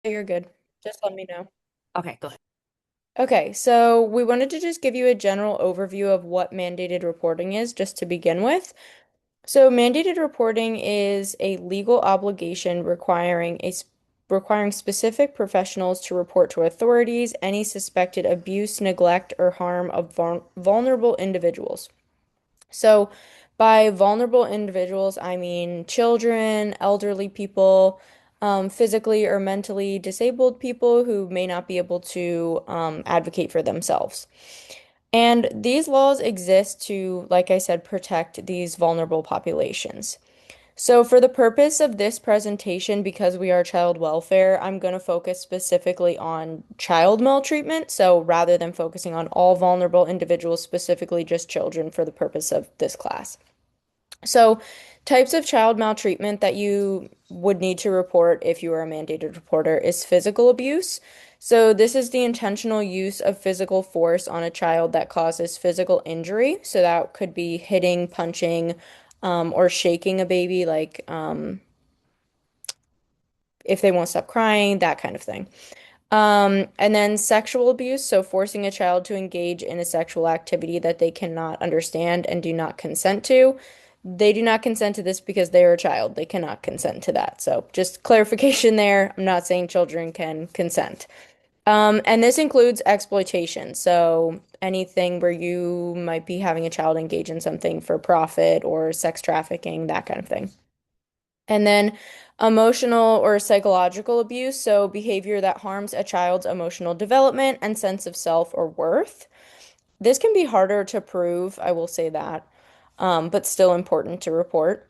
You're good. Just let me know. Okay, go ahead. Okay, so we wanted to just give you a general overview of what mandated reporting is, just to begin with. So, mandated reporting is a legal obligation requiring specific professionals to report to authorities any suspected abuse, neglect, or harm of vulnerable individuals. So, by vulnerable individuals, I mean children, elderly people, physically or mentally disabled people who may not be able to advocate for themselves. And these laws exist to, like I said, protect these vulnerable populations. So, for the purpose of this presentation, because we are child welfare, I'm going to focus specifically on child maltreatment. So, rather than focusing on all vulnerable individuals, specifically just children for the purpose of this class. So, types of child maltreatment that you would need to report if you are a mandated reporter is physical abuse. So, this is the intentional use of physical force on a child that causes physical injury. So, that could be hitting, punching, or shaking a baby, like if they won't stop crying, that kind of thing. And then sexual abuse, so forcing a child to engage in a sexual activity that they cannot understand and do not consent to. They do not consent to this because they are a child. They cannot consent to that. So just clarification there. I'm not saying children can consent. And this includes exploitation. So anything where you might be having a child engage in something for profit or sex trafficking, that kind of thing. And then emotional or psychological abuse, so behavior that harms a child's emotional development and sense of self or worth. This can be harder to prove, I will say that, but still important to report.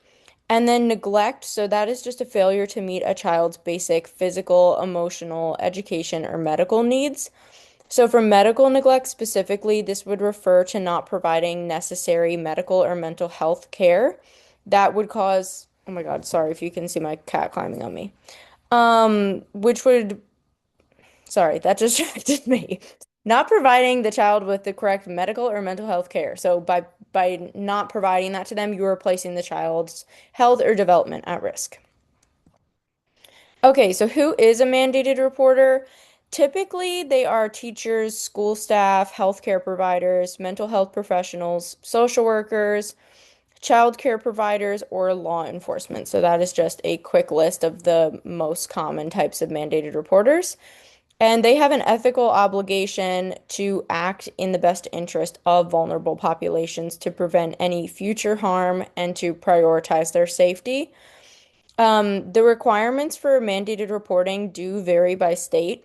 And then neglect, so that is just a failure to meet a child's basic physical, emotional, education, or medical needs. So, for medical neglect specifically, this would refer to not providing necessary medical or mental health care that would cause, oh my God, sorry if you can see my cat climbing on me. Which would, sorry, that distracted me. Not providing the child with the correct medical or mental health care. So, by not providing that to them, you are placing the child's health or development at risk. Okay, so who is a mandated reporter? Typically, they are teachers, school staff, healthcare providers, mental health professionals, social workers, childcare providers, or law enforcement. So that is just a quick list of the most common types of mandated reporters. And they have an ethical obligation to act in the best interest of vulnerable populations to prevent any future harm and to prioritize their safety. The requirements for mandated reporting do vary by state.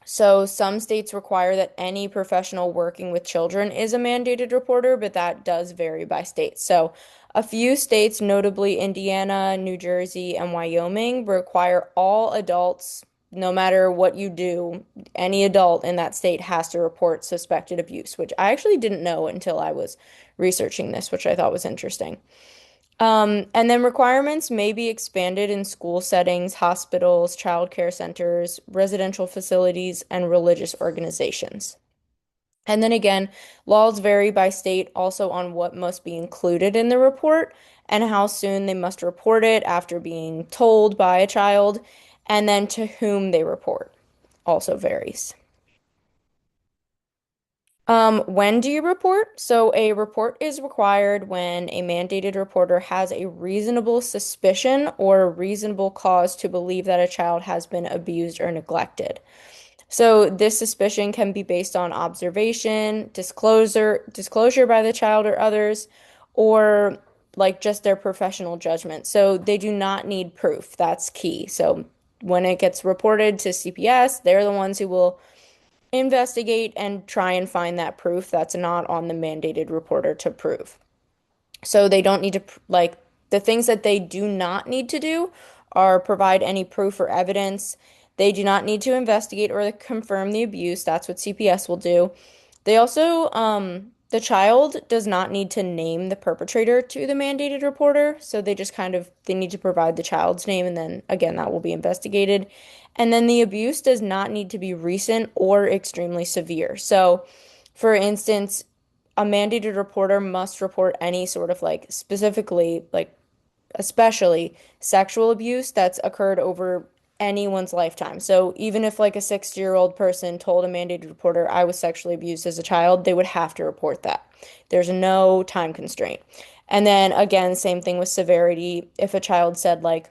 So some states require that any professional working with children is a mandated reporter, but that does vary by state. So a few states, notably Indiana, New Jersey, and Wyoming, require all adults, no matter what you do, any adult in that state has to report suspected abuse, which I actually didn't know until I was researching this, which I thought was interesting. And then requirements may be expanded in school settings, hospitals, child care centers, residential facilities, and religious organizations. And then again, laws vary by state also on what must be included in the report and how soon they must report it after being told by a child, and then to whom they report also varies. When do you report? So a report is required when a mandated reporter has a reasonable suspicion or a reasonable cause to believe that a child has been abused or neglected. So this suspicion can be based on observation, disclosure by the child or others, or like just their professional judgment. So they do not need proof. That's key. So when it gets reported to CPS, they're the ones who will investigate and try and find that proof that's not on the mandated reporter to prove. So they don't need to, like, the things that they do not need to do are provide any proof or evidence. They do not need to investigate or confirm the abuse. That's what CPS will do. They also, the child does not need to name the perpetrator to the mandated reporter. So they just kind of, they need to provide the child's name and then again, that will be investigated. And then the abuse does not need to be recent or extremely severe. So, for instance, a mandated reporter must report any sort of like specifically like especially sexual abuse that's occurred over anyone's lifetime. So even if like a 60-year-old person told a mandated reporter I was sexually abused as a child, they would have to report that. There's no time constraint. And then again, same thing with severity. If a child said like,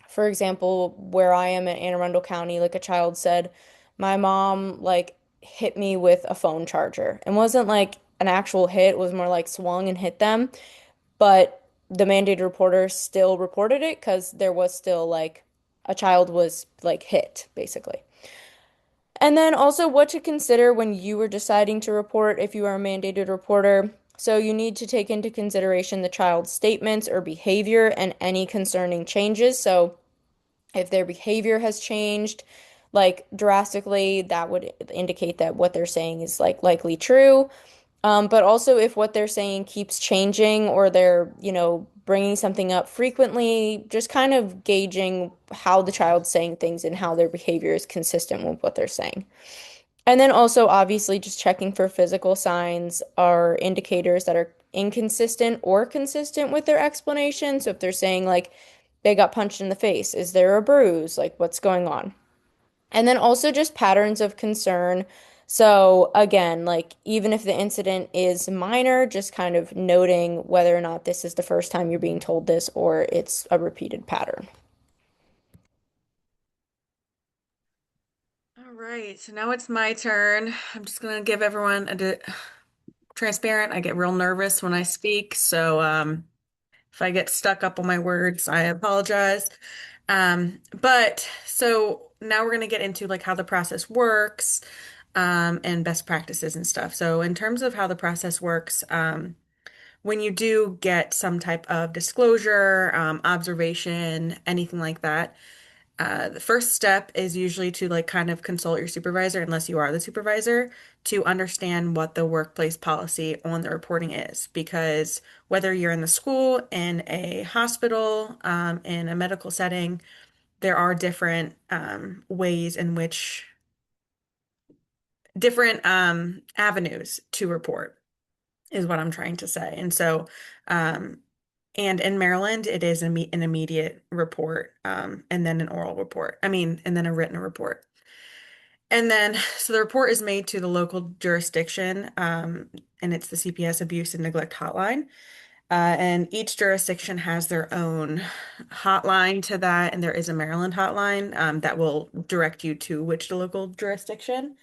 for example, where I am in Anne Arundel County, like a child said, my mom like hit me with a phone charger. It wasn't like an actual hit, it was more like swung and hit them. But the mandated reporter still reported it because there was still like a child was like hit, basically. And then also what to consider when you are deciding to report if you are a mandated reporter. So you need to take into consideration the child's statements or behavior and any concerning changes. So if their behavior has changed like drastically, that would indicate that what they're saying is like likely true. But also if what they're saying keeps changing or they're, bringing something up frequently, just kind of gauging how the child's saying things and how their behavior is consistent with what they're saying. And then also obviously just checking for physical signs or indicators that are inconsistent or consistent with their explanation. So if they're saying like they got punched in the face, is there a bruise? Like what's going on? And then also just patterns of concern. So again, like even if the incident is minor, just kind of noting whether or not this is the first time you're being told this or it's a repeated pattern. All right, so now it's my turn. I'm just gonna give everyone transparent. I get real nervous when I speak, so if I get stuck up on my words, I apologize. But so now we're gonna get into like how the process works, and best practices and stuff. So in terms of how the process works, when you do get some type of disclosure, observation, anything like that. The first step is usually to like kind of consult your supervisor, unless you are the supervisor, to understand what the workplace policy on the reporting is. Because whether you're in the school, in a hospital, in a medical setting, there are different ways in which different avenues to report, is what I'm trying to say. And so, um, and in Maryland, it is an immediate report, and then an oral report. I mean, and then a written report. And then, so the report is made to the local jurisdiction, and it's the CPS Abuse and Neglect Hotline. And each jurisdiction has their own hotline to that, and there is a Maryland hotline, that will direct you to which the local jurisdiction.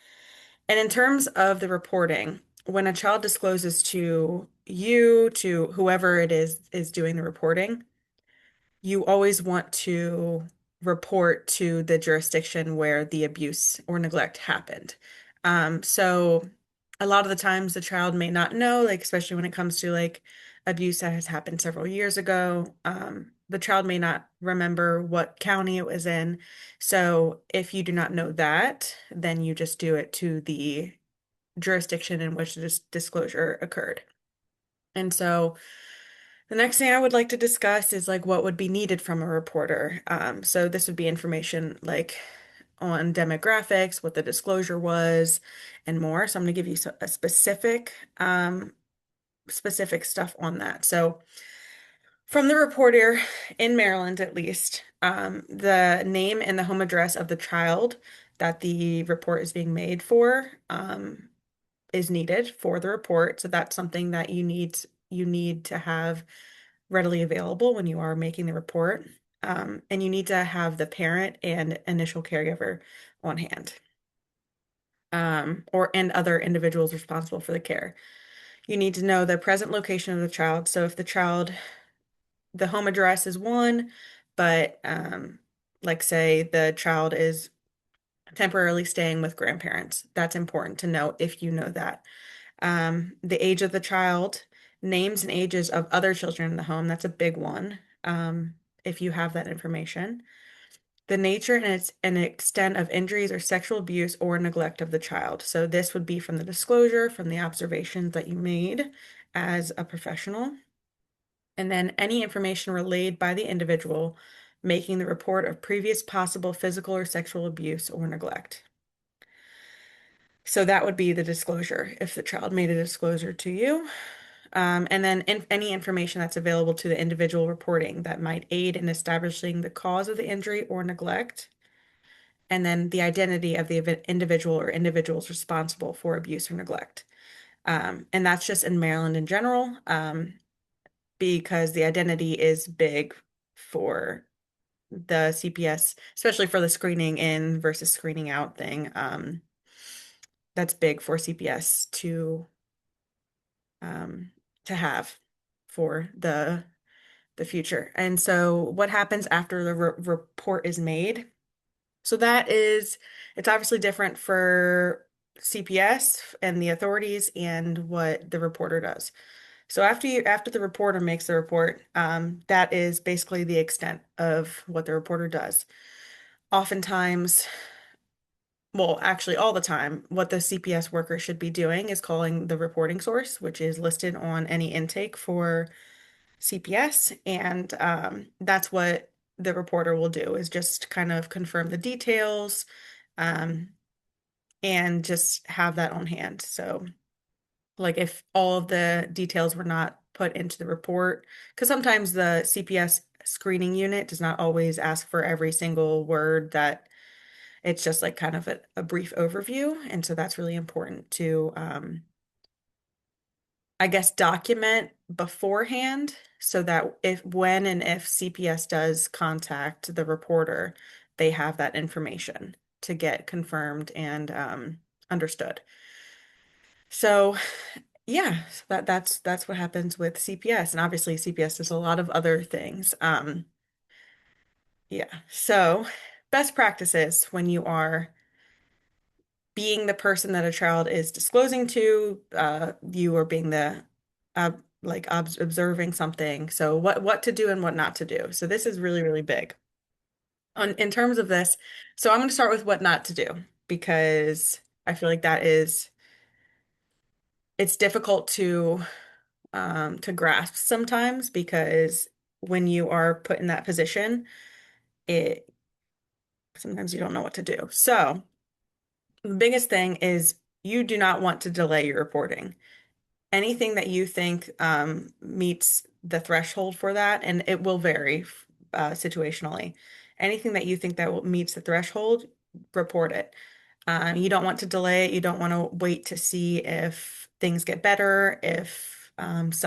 And in terms of the reporting, when a child discloses to you, to whoever it is doing the reporting, you always want to report to the jurisdiction where the abuse or neglect happened. So a lot of the times the child may not know, like especially when it comes to like abuse that has happened several years ago. The child may not remember what county it was in. So if you do not know that, then you just do it to the jurisdiction in which this disclosure occurred. And so the next thing I would like to discuss is like what would be needed from a reporter. So this would be information like on demographics, what the disclosure was, and more. So I'm going to give you a specific stuff on that. So from the reporter in Maryland, at least, the name and the home address of the child that the report is being made for, is needed for the report. So that's something that you need to have readily available when you are making the report. And you need to have the parent and initial caregiver on hand, or and other individuals responsible for the care. You need to know the present location of the child. So if the home address is one, but like say the child is temporarily staying with grandparents, that's important to know if you know that. The age of the child, names and ages of other children in the home. That's a big one. If you have that information. The nature and extent of injuries or sexual abuse or neglect of the child. So this would be from the disclosure, from the observations that you made as a professional, and then any information relayed by the individual making the report of previous possible physical or sexual abuse or neglect. So that would be the disclosure if the child made a disclosure to you. And then any information that's available to the individual reporting that might aid in establishing the cause of the injury or neglect. and then the identity of the individual or individuals responsible for abuse or neglect. And that's just in Maryland in general, because the identity is big for the CPS, especially for the screening in versus screening out thing. That's big for CPS um, to have for the future. And so, what happens after the report is made? So that is, it's obviously different for CPS and the authorities and what the reporter does. So after the reporter makes the report, that is basically the extent of what the reporter does. Oftentimes, well, actually all the time, what the CPS worker should be doing is calling the reporting source, which is listed on any intake for CPS, and that's what the reporter will do is just kind of confirm the details, um, and just have that on hand. So, like if all of the details were not put into the report, because sometimes the CPS screening unit does not always ask for every single word that it's just like kind of a brief overview. And so that's really important to, I guess, document beforehand so that if, when, and if CPS does contact the reporter, they have that information to get confirmed and understood. So yeah, so that's what happens with CPS, and obviously CPS does a lot of other things. Yeah, so best practices when you are being the person that a child is disclosing to, you are being the like observing something. So what to do and what not to do. So this is really, really big. In terms of this, so I'm going to start with what not to do because I feel like that is it's difficult to grasp sometimes because when you are put in that position, it sometimes you don't know what to do. So the biggest thing is you do not want to delay your reporting. Anything that you think meets the threshold for that, and it will vary situationally. Anything that you think that meets the threshold, report it. You don't want to delay it. You don't want to wait to see if things get better, if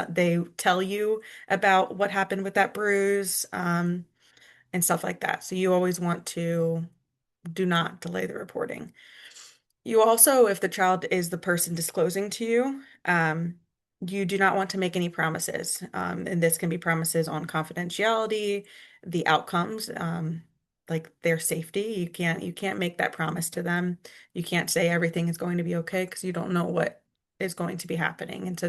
they tell you about what happened with that bruise, and stuff like that. So you always want to do not delay the reporting. You also, if the child is the person disclosing to you, you do not want to make any promises. And this can be promises on confidentiality, the outcomes, like their safety. You can't make that promise to them. You can't say everything is going to be okay because you don't know what is going to be happening. And so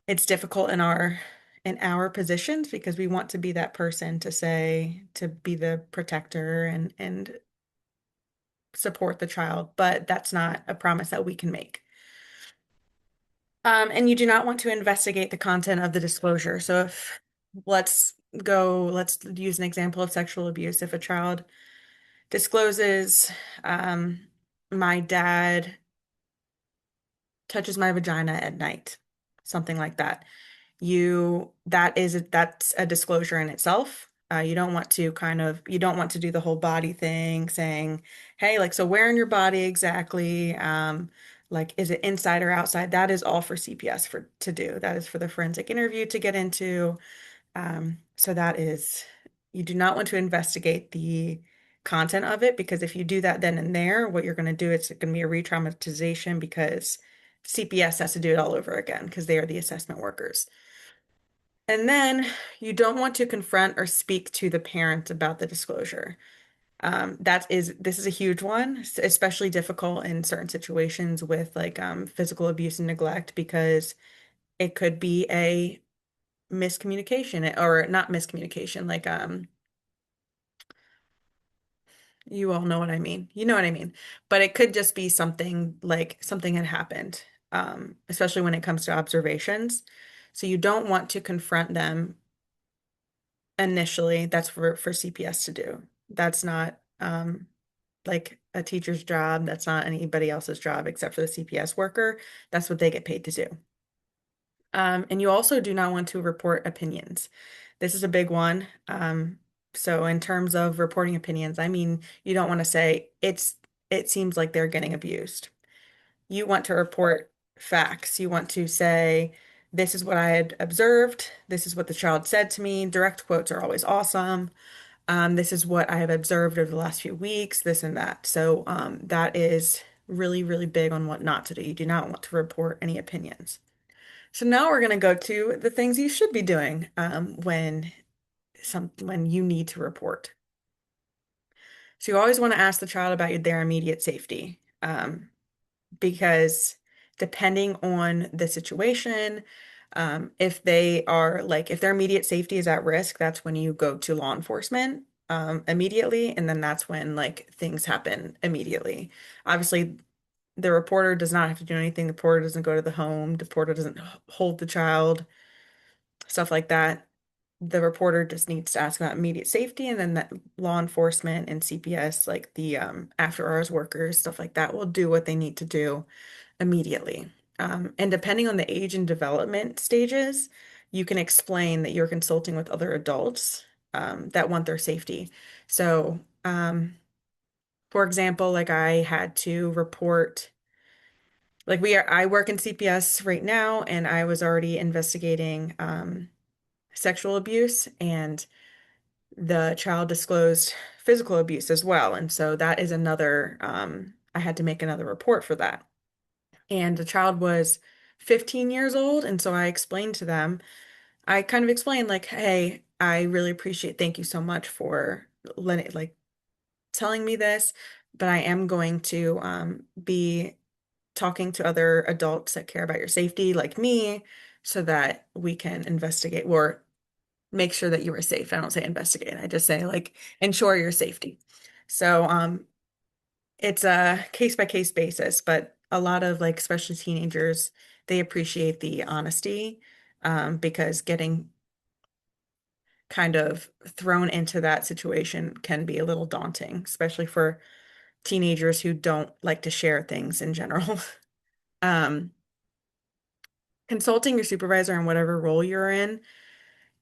it's difficult in our positions because we want to be that person to say, to be the protector and support the child, but that's not a promise that we can make. And you do not want to investigate the content of the disclosure. So if let's let's use an example of sexual abuse. If a child discloses, um, my dad touches my vagina at night, something like that. That's a disclosure in itself. You don't want to do the whole body thing saying, hey, like, so where in your body exactly? Like, is it inside or outside? That is all for CPS to do. That is for the forensic interview to get into. So that is, you do not want to investigate the content of it because if you do that then and there, what you're going to do, it's going to be a re-traumatization because CPS has to do it all over again because they are the assessment workers. And then you don't want to confront or speak to the parent about the disclosure. This is a huge one, especially difficult in certain situations with like physical abuse and neglect because it could be a miscommunication or not miscommunication, like you all know what I mean. You know what I mean. But it could just be something like something had happened, especially when it comes to observations. So you don't want to confront them initially. That's for CPS to do. That's not like a teacher's job. That's not anybody else's job except for the CPS worker. That's what they get paid to do. And you also do not want to report opinions. This is a big one. So in terms of reporting opinions, I mean, you don't want to say it seems like they're getting abused. You want to report facts. You want to say, this is what I had observed. This is what the child said to me. Direct quotes are always awesome. This is what I have observed over the last few weeks, this and that. So that is really, really big on what not to do. You do not want to report any opinions. So now we're going to go to the things you should be doing when you need to report. So you always want to ask the child about their immediate safety, because depending on the situation, if they are like if their immediate safety is at risk, that's when you go to law enforcement immediately, and then that's when like things happen immediately. Obviously, the reporter does not have to do anything. The reporter doesn't go to the home. The reporter doesn't hold the child, stuff like that. The reporter just needs to ask about immediate safety, and then that law enforcement and CPS, like the after hours workers, stuff like that, will do what they need to do immediately. And depending on the age and development stages, you can explain that you're consulting with other adults that want their safety. So, for example, like I had to report, I work in CPS right now, and I was already investigating sexual abuse, and the child disclosed physical abuse as well. And so that is I had to make another report for that. And the child was 15 years old. And so I explained to them, I kind of explained, like, hey, I really appreciate, thank you so much for telling me this, but I am going to be talking to other adults that care about your safety, like me, so that we can investigate or make sure that you are safe. I don't say investigate, I just say, like, ensure your safety. So, it's a case by case basis, but a lot of like, especially teenagers, they appreciate the honesty, because getting kind of thrown into that situation can be a little daunting, especially for teenagers who don't like to share things in general. Um, Consulting your supervisor in whatever role you're in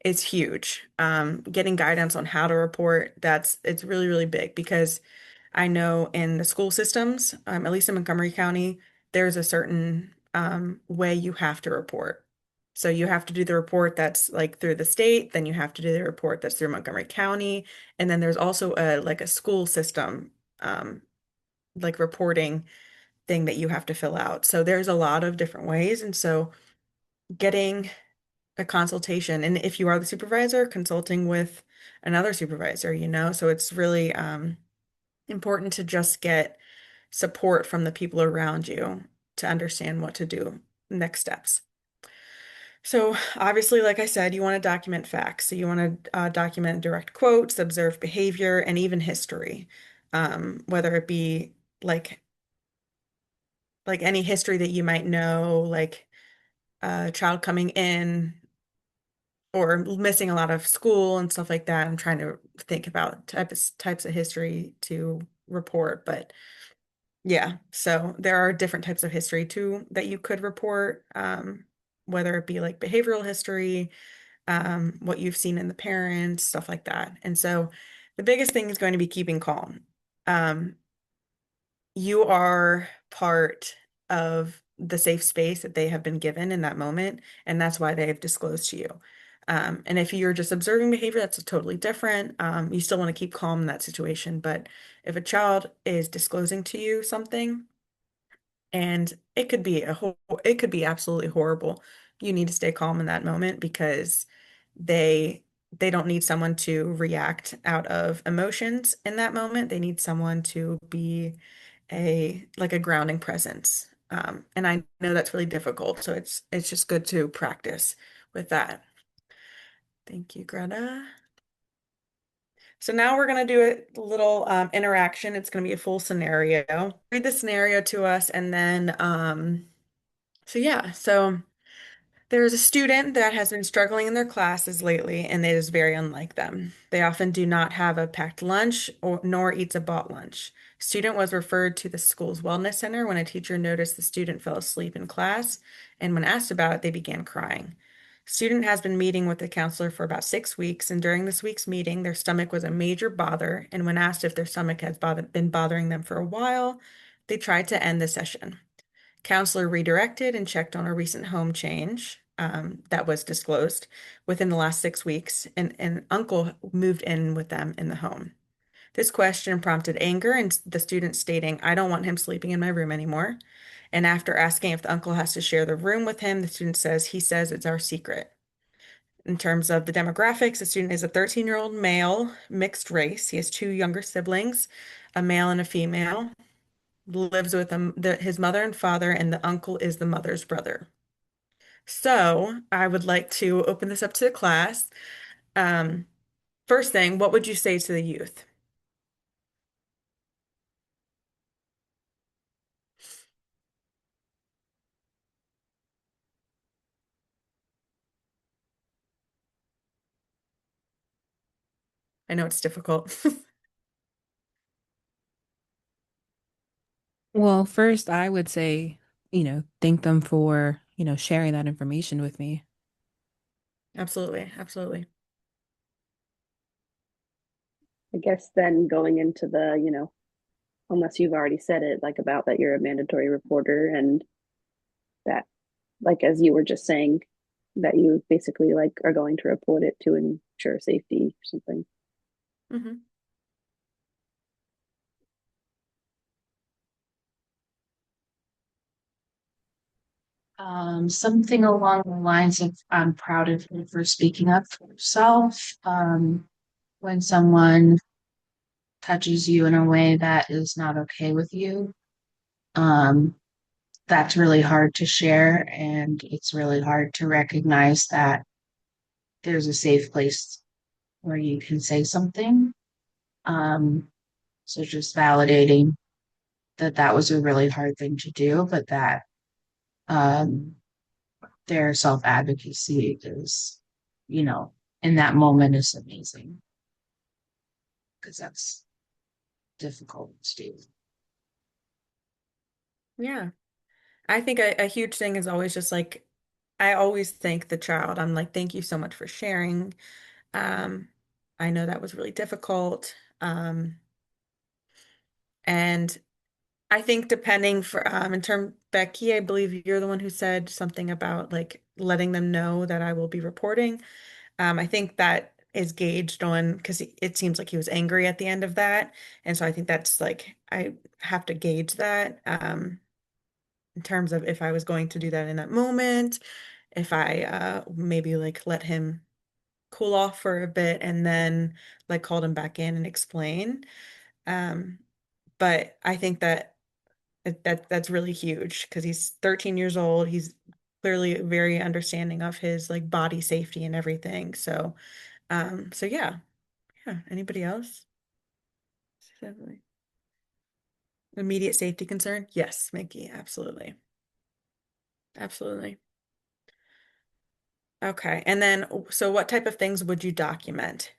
is huge. Getting guidance on how to report, it's really, really big because I know in the school systems, at least in Montgomery County, there's a certain way you have to report. So you have to do the report that's like through the state, then you have to do the report that's through Montgomery County, and then there's also a school system like reporting thing that you have to fill out. So there's a lot of different ways, and so getting a consultation, and if you are the supervisor, consulting with another supervisor, so it's really important to just get support from the people around you to understand what to do next steps. So obviously, like I said, you want to document facts. So you want to document direct quotes, observed behavior, and even history, whether it be like any history that you might know, like a child coming in or missing a lot of school and stuff like that. I'm trying to think about types of history to report, but yeah, so there are different types of history too that you could report, whether it be like behavioral history, what you've seen in the parents, stuff like that. And so the biggest thing is going to be keeping calm. Um, you are part of the safe space that they have been given in that moment, and that's why they have disclosed to you. And if you're just observing behavior, that's totally different. You still want to keep calm in that situation, but if a child is disclosing to you something, and it could be absolutely horrible, you need to stay calm in that moment because they they don't need someone to react out of emotions in that moment. They need someone to be a grounding presence. And I know that's really difficult, so it's just good to practice with that. Thank you, Greta. So now we're going to do a little interaction. It's going to be a full scenario. Read the scenario to us, and then so there's a student that has been struggling in their classes lately, and it is very unlike them. They often do not have a packed lunch or nor eats a bought lunch. Student was referred to the school's wellness center when a teacher noticed the student fell asleep in class, and when asked about it, they began crying. Student has been meeting with the counselor for about 6 weeks, and during this week's meeting, their stomach was a major bother. And when asked if their stomach has been bothering them for a while, they tried to end the session. Counselor redirected and checked on a recent home change that was disclosed within the last 6 weeks, and an uncle moved in with them in the home. This question prompted anger and the student stating, I don't want him sleeping in my room anymore. And after asking if the uncle has to share the room with him, the student says, he says it's our secret. In terms of the demographics, the student is a 13-year-old male, mixed race. He has two younger siblings, a male and a female, lives with his mother and father, and the uncle is the mother's brother. So I would like to open this up to the class. Um, First thing, what would you say to the youth? I know it's difficult. Well, first, I would say, thank them for, sharing that information with me. Absolutely, absolutely. I guess then going into the, unless you've already said it, like about that you're a mandatory reporter and that, like, as you were just saying, that you basically like are going to report it to ensure safety or something. Hmm. Something along the lines of I'm proud of you for speaking up for yourself. When someone touches you in a way that is not okay with you, um, that's really hard to share, and it's really hard to recognize that there's a safe place where you can say something. Um, so just validating that that was a really hard thing to do, but that um, their self advocacy is, you know, in that moment is amazing because that's difficult to do. Yeah. I think a huge thing is always just like, I always thank the child. I'm like, thank you so much for sharing. Um, I know that was really difficult. And I think depending for in term Becky, I believe you're the one who said something about like letting them know that I will be reporting. I think that is gauged on because it seems like he was angry at the end of that, and so I think that's like I have to gauge that in terms of if I was going to do that in that moment, if I maybe like let him cool off for a bit and then like called him back in and explain. Um, but I think that that's really huge because he's 13 years old. He's clearly very understanding of his like body safety and everything. So, so yeah, yeah. Anybody else? Definitely. Immediate safety concern? Yes, Mickey, absolutely. Absolutely. Okay. And then, so what type of things would you document?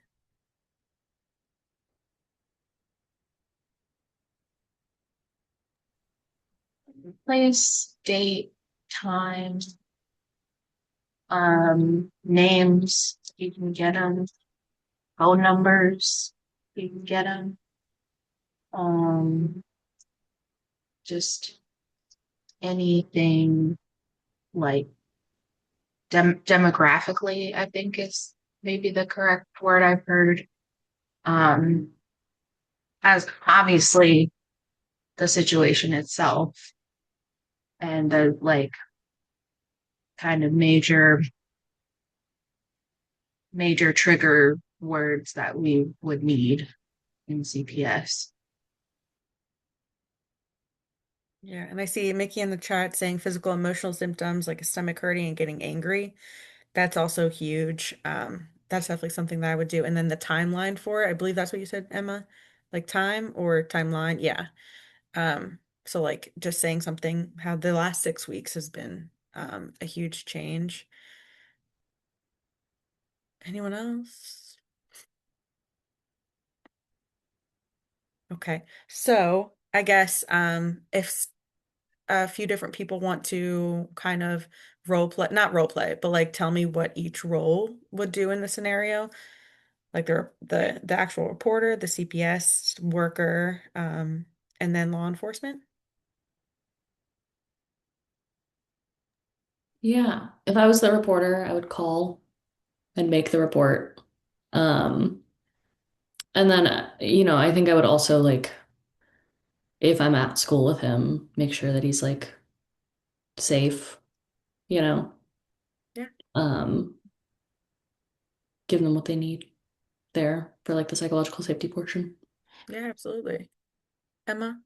Place, date, time, names, you can get them, phone numbers, you can get them. Just anything like demographically, I think is maybe the correct word I've heard. Um, as obviously the situation itself and the like kind of major trigger words that we would need in CPS. Yeah, and I see Mickey in the chat saying physical emotional symptoms like a stomach hurting and getting angry. That's also huge. That's definitely something that I would do. And then the timeline for it, I believe that's what you said, Emma, like time or timeline. Yeah. So like just saying something how the last 6 weeks has been a huge change. Anyone else? Okay. So I guess if a few different people want to kind of role play, not role play, but like tell me what each role would do in the scenario. Like the actual reporter, the CPS worker, and then law enforcement. Yeah. If I was the reporter, I would call and make the report. Um, and then, I think I would also like, if I'm at school with him, make sure that he's like safe, you know, Yeah, um, give them what they need there for like the psychological safety portion. yeah, absolutely. Emma?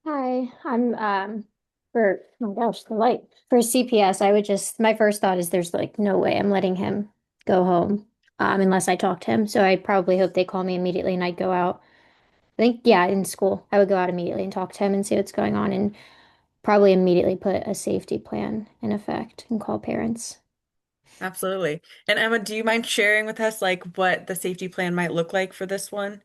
Hi, I'm for oh my gosh, the light. For CPS, I would just my first thought is there's like no way I'm letting him go home unless I talk to him. So I probably hope they call me immediately and I'd go out. I think yeah, in school, I would go out immediately and talk to him and see what's going on and probably immediately put a safety plan in effect and call parents. Absolutely. And Emma, do you mind sharing with us like what the safety plan might look like for this one?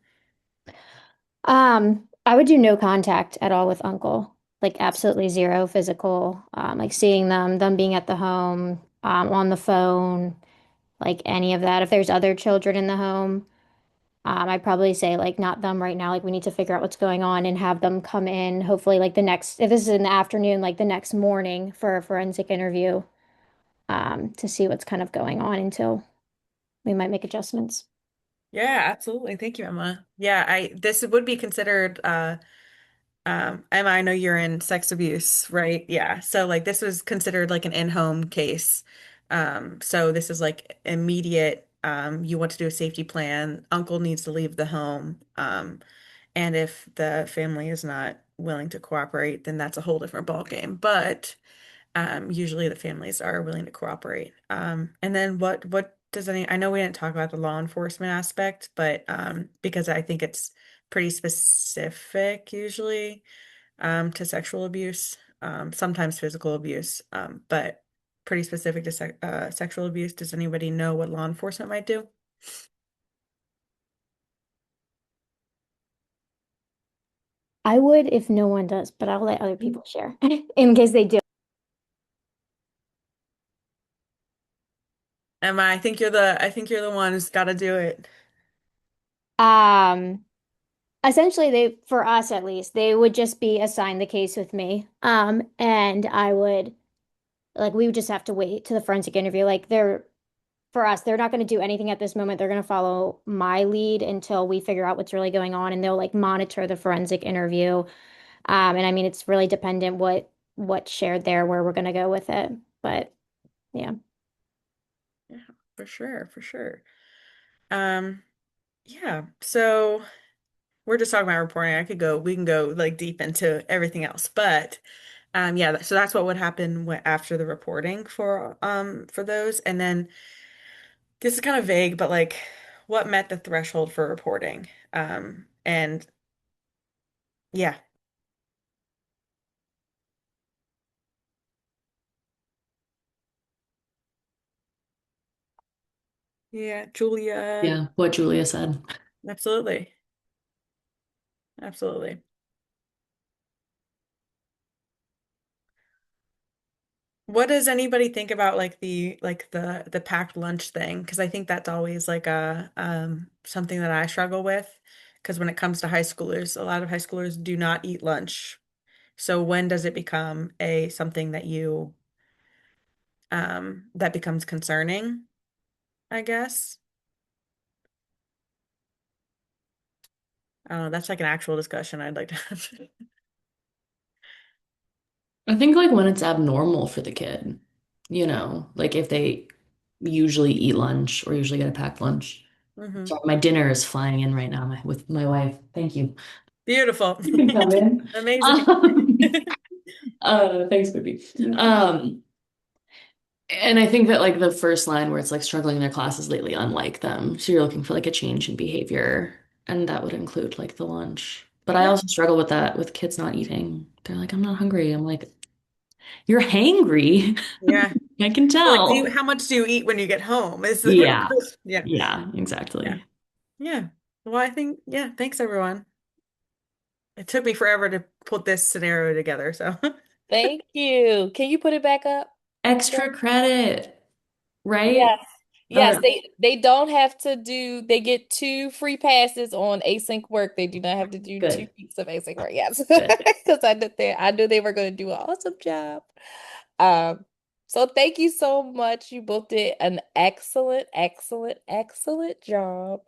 I would do no contact at all with Uncle. Like absolutely zero physical, like seeing them being at the home, on the phone, like any of that. If there's other children in the home, I'd probably say like not them right now. Like we need to figure out what's going on and have them come in. Hopefully, like the next, if this is in the afternoon, like the next morning for a forensic interview, to see what's kind of going on until we might make adjustments. Yeah, absolutely. Thank you, Emma. Yeah, I this would be considered Emma, I know you're in sex abuse, right? Yeah. So like this was considered like an in-home case. So this is like immediate, you want to do a safety plan, uncle needs to leave the home. And if the family is not willing to cooperate, then that's a whole different ballgame. But usually the families are willing to cooperate. And then what does any I know we didn't talk about the law enforcement aspect, but because I think it's pretty specific usually to sexual abuse, sometimes physical abuse, but pretty specific to sexual abuse. Does anybody know what law enforcement might do? I would if no one does, but I'll let other people share in case they do. Emma, I think you're the one who's got to do it. Um, Essentially they for us at least, they would just be assigned the case with me. And I would like we would just have to wait to the forensic interview. Like they're for us, they're not going to do anything at this moment. They're going to follow my lead until we figure out what's really going on and they'll like monitor the forensic interview. And I mean it's really dependent what's shared there where we're going to go with it. But yeah. Yeah, for sure, for sure. Um, yeah. So we're just talking about reporting. We can go like deep into everything else, but yeah, so that's what would happen after the reporting for those. And then this is kind of vague, but like what met the threshold for reporting? And yeah, yeah, Julia, Yeah, what Julia said. absolutely, absolutely. What does anybody think about like the packed lunch thing? Because I think that's always like a something that I struggle with. Because when it comes to high schoolers, a lot of high schoolers do not eat lunch. So when does it become a something that you that becomes concerning, I guess? I don't know, that's like an actual discussion I'd like to have. I think like when it's abnormal for the kid, like if they usually eat lunch or usually get a packed lunch. Hmm. Sorry, my dinner is flying in right now with my wife. Thank you. Beautiful. You can come in. Amazing. Um, thanks, baby. And I think that like the first line where it's like struggling in their classes lately, unlike them. So you're looking for like a change in behavior, and that would include like the lunch. But I Yeah. also struggle with that with kids not eating. They're like, I'm not hungry. I'm like, you're hangry. Yeah. I can Like, tell. how much do you eat when you get home? Is the real Yeah. question. Yeah. Yeah, Yeah. exactly. Yeah. Well, I think, yeah, thanks everyone. It took me forever to put this scenario together, so Thank you. Can you put it back up? Extra credit, right? Yes. Yes, Uh, they don't have to do they get 2 free passes on async work. They do not have to do two good, weeks of async work. Yes. good. Because I knew they were going to do an awesome job. Um, so thank you so much. You both did an excellent, excellent, excellent job.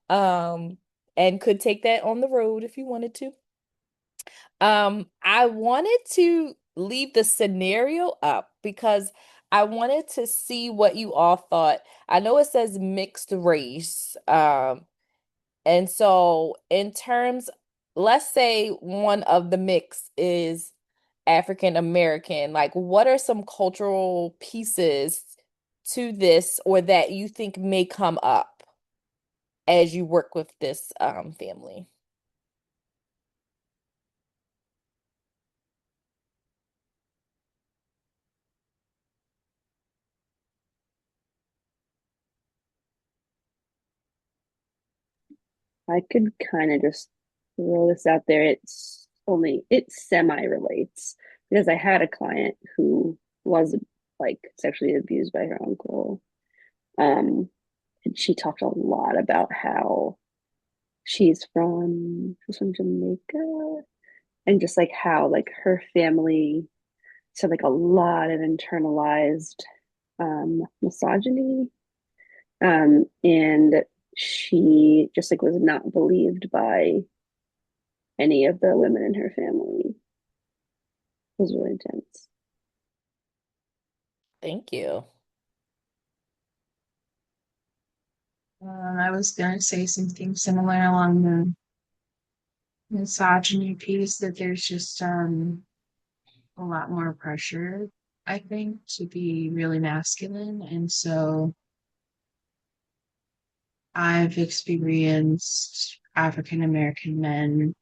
Um, and could take that on the road if you wanted to. I wanted to leave the scenario up because I wanted to see what you all thought. I know it says mixed race. And so in terms, let's say one of the mix is African American, like what are some cultural pieces to this or that you think may come up as you work with this family? I could kind of just throw this out there. It semi relates because I had a client who was like sexually abused by her uncle. And she talked a lot about how she's from Jamaica, and just like how like her family said like a lot of internalized misogyny, and she just like was not believed by any of the women in her family. It was really intense. Thank you. I was gonna say something similar along the misogyny piece that there's just a lot more pressure, I think, to be really masculine. And so I've experienced African American men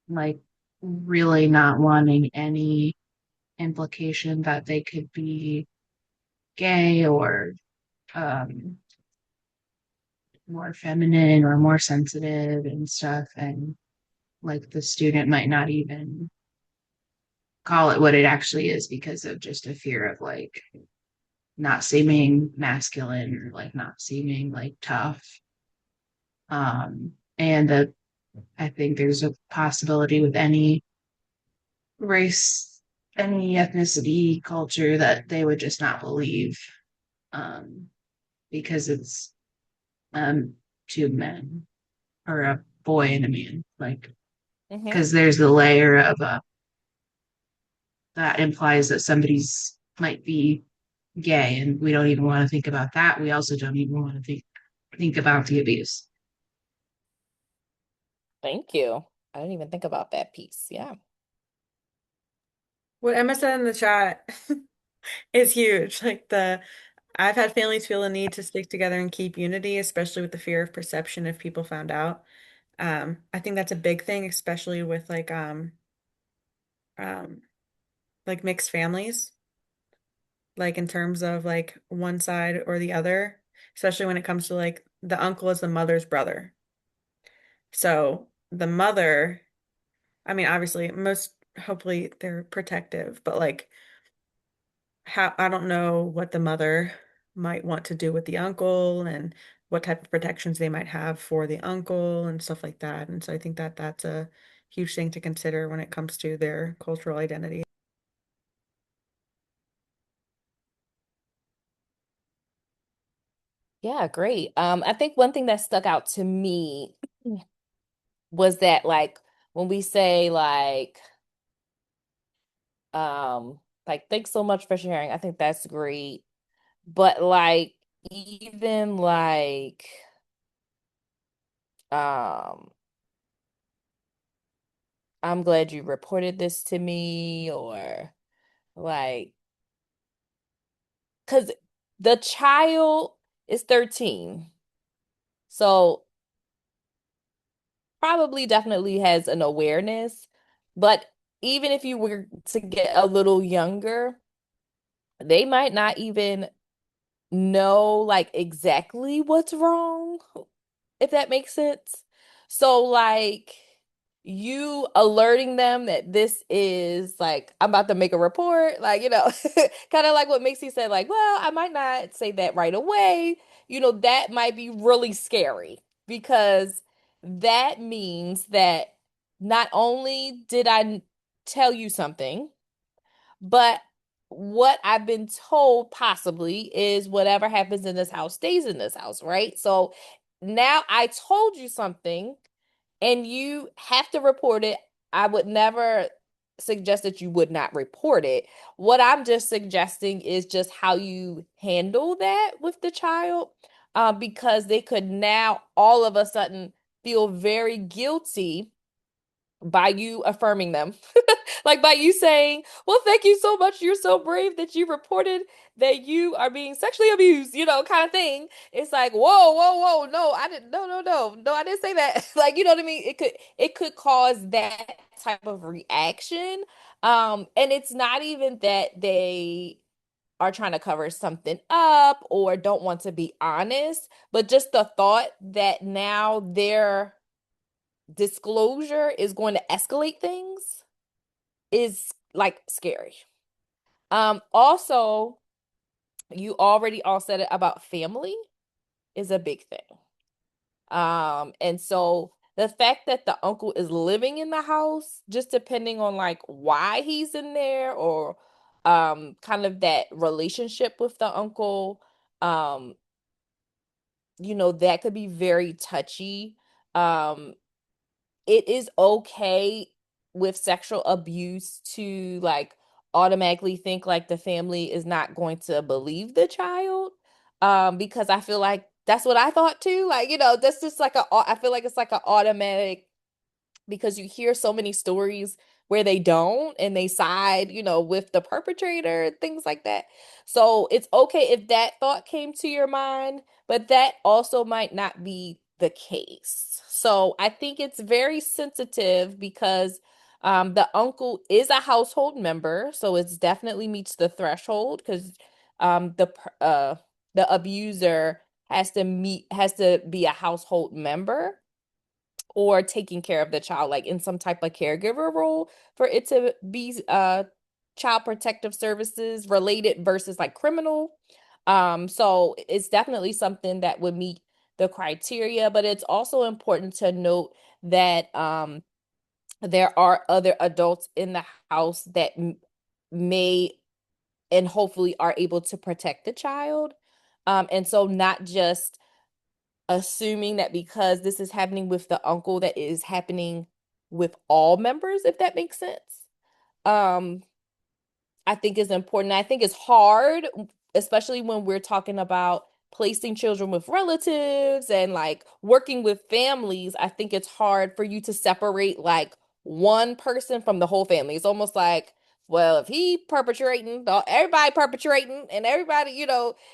like really not wanting any implication that they could be gay or um, more feminine or more sensitive and stuff. And like the student might not even call it what it actually is because of just a fear of like not seeming masculine or like not seeming like tough. And that I think there's a possibility with any race, any ethnicity, culture that they would just not believe um, because it's um, two men or a boy and a man. Like, Hmm. because there's the layer of that implies that somebody's might be gay, and we don't even want to think about that. We also don't even want to think about the abuse. Thank you. I didn't even think about that piece. Yeah. what Emma said in the chat is huge. I've had families feel the need to stick together and keep unity, especially with the fear of perception if people found out. I think that's a big thing, especially with um, like mixed families, like in terms of like one side or the other, especially when it comes to like the uncle is the mother's brother. So the mother, I mean, obviously, hopefully they're protective, but like, how, I don't know what the mother might want to do with the uncle and what type of protections they might have for the uncle and stuff like that. And so I think that that's a huge thing to consider when it comes to their cultural identity. Yeah, great. I think one thing that stuck out to me was that like when we say like thanks so much for sharing. I think that's great. But like even like um I'm glad you reported this to me or like because the child is 13. So probably definitely has an awareness. But even if you were to get a little younger, they might not even know like exactly what's wrong, if that makes sense. So like you alerting them that this is like I'm about to make a report, like, kind of like what Macy said, like, well, I might not say that right away. That might be really scary because that means that not only did I tell you something, but what I've been told possibly is whatever happens in this house stays in this house, right? So now I told you something and you have to report it. I would never suggest that you would not report it. What I'm just suggesting is just how you handle that with the child, because they could now all of a sudden feel very guilty by you affirming them. Like by you saying, well, thank you so much. You're so brave that you reported that you are being sexually abused, kind of thing. It's like, whoa, whoa, whoa, no, I didn't, no, no, no, no, I didn't say that. Like, you know what I mean? It could cause that type of reaction. And it's not even that they are trying to cover something up or don't want to be honest, but just the thought that now their disclosure is going to escalate things is like scary. Also, you already all said it about family is a big thing. And so the fact that the uncle is living in the house, just depending on like why he's in there or kind of that relationship with the uncle, um, that could be very touchy. Um, it is okay with sexual abuse to like automatically think like the family is not going to believe the child, because I feel like that's what I thought too, like, that's just like I feel like it's like an automatic, because you hear so many stories where they don't and they side, with the perpetrator, things like that. So it's okay if that thought came to your mind, but that also might not be the case. So I think it's very sensitive because the uncle is a household member, so it's definitely meets the threshold because the abuser has to be a household member or taking care of the child, like in some type of caregiver role for it to be child protective services related versus like criminal. So it's definitely something that would meet the criteria, but it's also important to note that there are other adults in the house that may and hopefully are able to protect the child. And so not just assuming that because this is happening with the uncle that it is happening with all members, if that makes sense. Um, I think is important. I think it's hard, especially when we're talking about placing children with relatives and like working with families. I think it's hard for you to separate like one person from the whole family. It's almost like, well, if he perpetrating, everybody perpetrating, and everybody,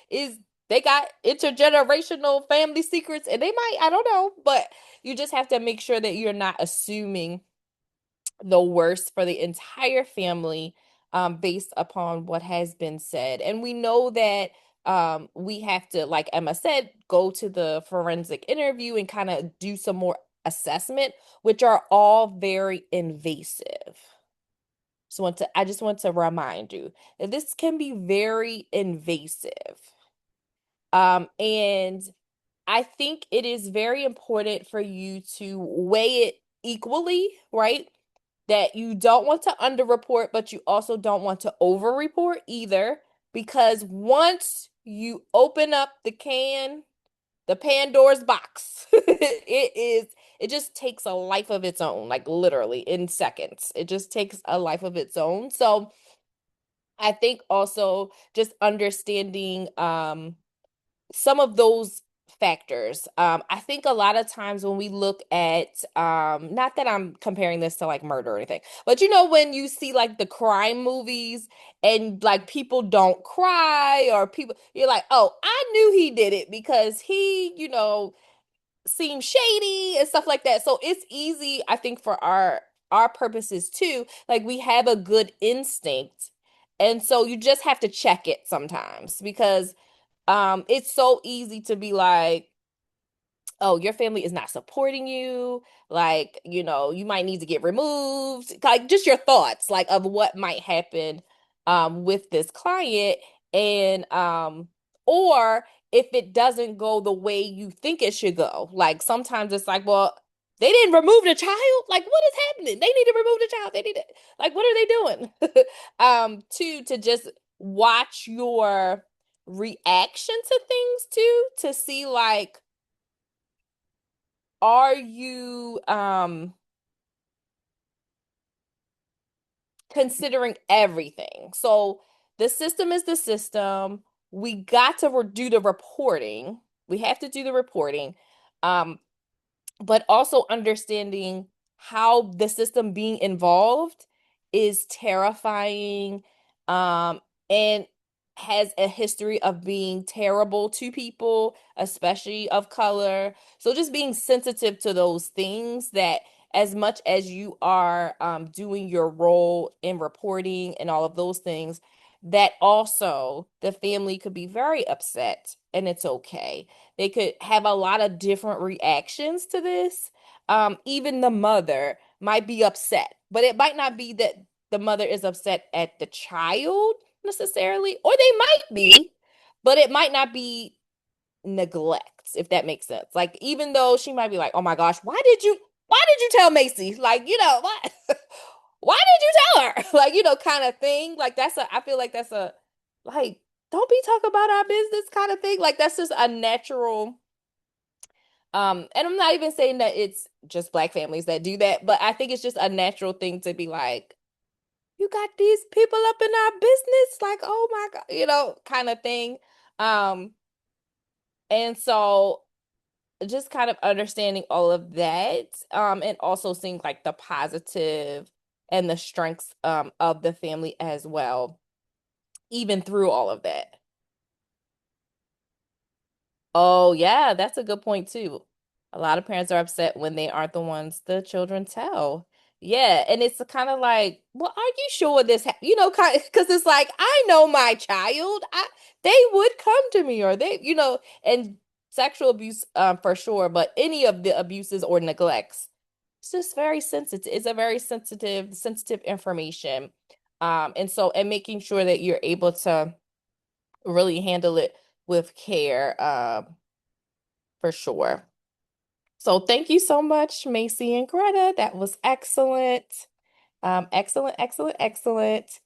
is they got intergenerational family secrets, and they might, I don't know, but you just have to make sure that you're not assuming the worst for the entire family, based upon what has been said. And we know that we have to, like Emma said, go to the forensic interview and kind of do some more assessment, which are all very invasive. I just want to remind you that this can be very invasive. And I think it is very important for you to weigh it equally, right? That you don't want to underreport, but you also don't want to overreport either, because once you open up the Pandora's box, it just takes a life of its own, like literally in seconds. It just takes a life of its own. So I think also just understanding some of those factors. I think a lot of times when we look at, not that I'm comparing this to like murder or anything, but when you see like the crime movies and like people don't cry, or people, you're like, oh, I knew he did it because he, seemed shady and stuff like that. So it's easy, I think, for our purposes too. Like we have a good instinct. And so you just have to check it sometimes because it's so easy to be like, oh, your family is not supporting you, like, you might need to get removed, like just your thoughts like of what might happen with this client, and or if it doesn't go the way you think it should go. Like sometimes it's like, well, they didn't remove the child. Like what is happening? They need to remove the child. They need to, like, what are they doing? To just watch your reaction to things too, to see like, are you considering everything? So the system is the system. We got to do the reporting. We have to do the reporting. Um, but also understanding how the system being involved is terrifying, and has a history of being terrible to people, especially of color. So just being sensitive to those things, that as much as you are doing your role in reporting and all of those things, that also the family could be very upset, and it's okay. They could have a lot of different reactions to this. Even the mother might be upset, but it might not be that the mother is upset at the child necessarily, or they might be, but it might not be neglect, if that makes sense. Like, even though she might be like, oh my gosh, why did you tell Macy? Like, what? Why did you tell her? Like, kind of thing. Like, I feel like that's a, like, don't be talking about our business kind of thing. Like, that's just a natural, and I'm not even saying that it's just Black families that do that, but I think it's just a natural thing to be like, you got these people up in our business, like, oh my God, kind of thing. Um, and so just kind of understanding all of that, and also seeing like the positive and the strengths of the family as well, even through all of that. Oh, yeah, that's a good point too. A lot of parents are upset when they aren't the ones the children tell. Yeah, and it's kind of like, well, are you sure this, kind because it's like, I know my child. They would come to me, or and sexual abuse, for sure, but any of the abuses or neglects, it's just very sensitive. It's a very sensitive information. And making sure that you're able to really handle it with care, for sure. So thank you so much, Macy and Greta. That was excellent. Excellent, excellent, excellent.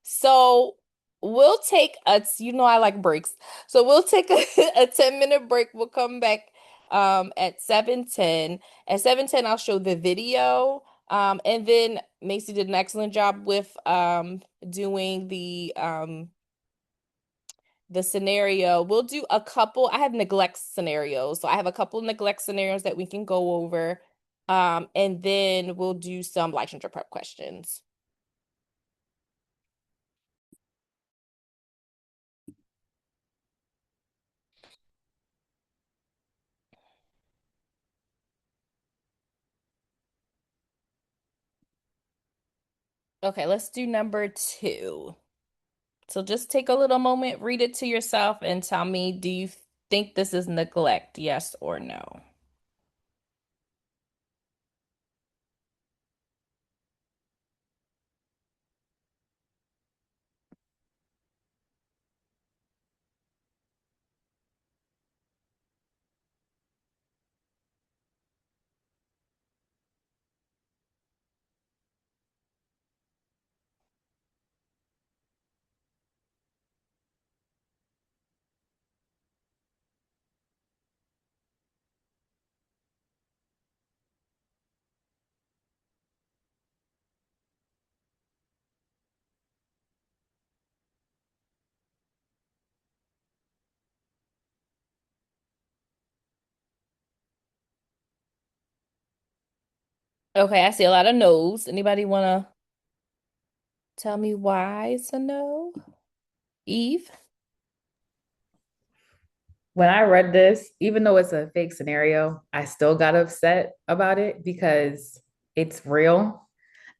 So we'll take I like breaks. So we'll take a 10-minute break. We'll come back at 7:10. At 7:10, I'll show the video. And then Macy did an excellent job with doing the scenario. We'll do a couple. I have neglect scenarios. So I have a couple neglect scenarios that we can go over. And then we'll do some licensure prep questions. Okay, let's do number 2. So just take a little moment, read it to yourself, and tell me, do you think this is neglect? Yes or no? Okay, I see a lot of no's. Anybody want to tell me why it's a no? Eve? When I read this, even though it's a fake scenario, I still got upset about it because it's real.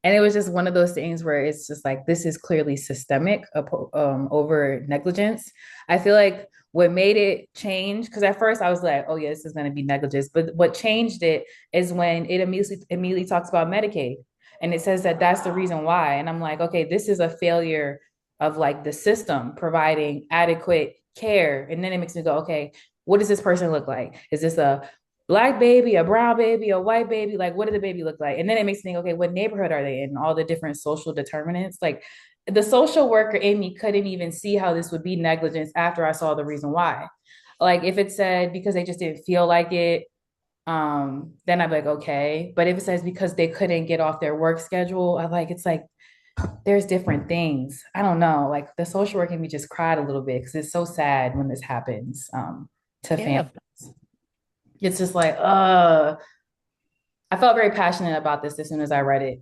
And it was just one of those things where it's just like, this is clearly systemic over negligence. I feel like what made it change, because at first I was like, oh yeah, this is going to be negligence, but what changed it is when it immediately talks about Medicaid, and it says that that's the reason why. And I'm like, okay, this is a failure of like the system providing adequate care. And then it makes me go, okay, what does this person look like? Is this a black baby, a brown baby, a white baby? Like, what did the baby look like? And then it makes me think, okay, what neighborhood are they in? All the different social determinants. Like, the social worker in me couldn't even see how this would be negligence after I saw the reason why. Like, if it said because they just didn't feel like it, then I'd be like, okay. But if it says because they couldn't get off their work schedule, I like, it's like there's different things. I don't know. Like, the social worker in me just cried a little bit because it's so sad when this happens to Yeah. families. It's just like, I felt very passionate about this as soon as I read it.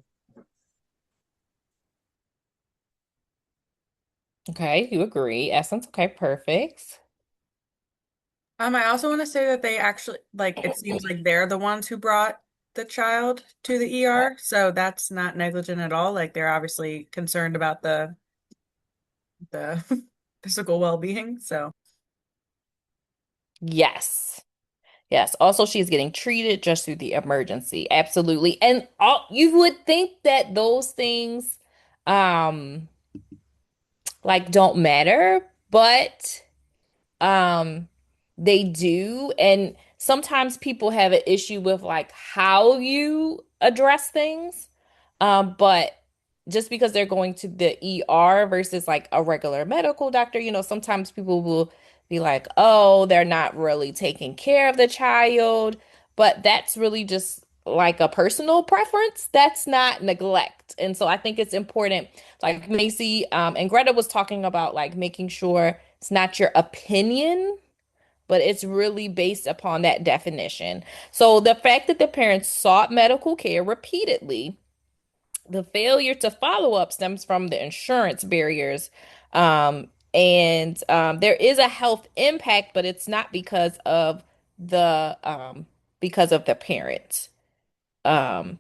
Okay, you agree. Essence. Okay, perfect. I also want to say that they actually, like, it seems like they're the ones who brought the child to the ER, so that's not negligent at all. Like, they're obviously concerned about the physical well-being. So, Yes. Yes. Also, she's getting treated just through the emergency. Absolutely. And all you would think that those things um like don't matter, but um they do. And sometimes people have an issue with like how you address things. But just because they're going to the ER versus like a regular medical doctor, sometimes people will be like, oh, they're not really taking care of the child. But that's really just like a personal preference. That's not neglect. And so I think it's important, like Macy, and Greta was talking about like making sure it's not your opinion, but it's really based upon that definition. So the fact that the parents sought medical care repeatedly, the failure to follow up stems from the insurance barriers. And there is a health impact, but it's not because of the parent. Um,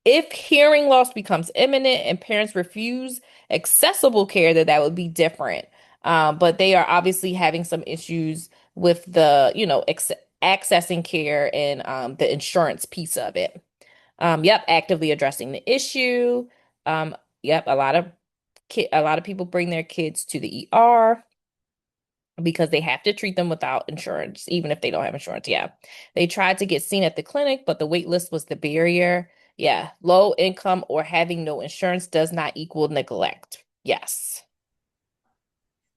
if hearing loss becomes imminent and parents refuse accessible care, that would be different. But they are obviously having some issues with accessing care and the insurance piece of it. Yep, actively addressing the issue. Um, yep, a lot of people bring their kids to the ER because they have to treat them without insurance, even if they don't have insurance. Yeah. They tried to get seen at the clinic, but the wait list was the barrier. Yeah. Low income or having no insurance does not equal neglect. Yes.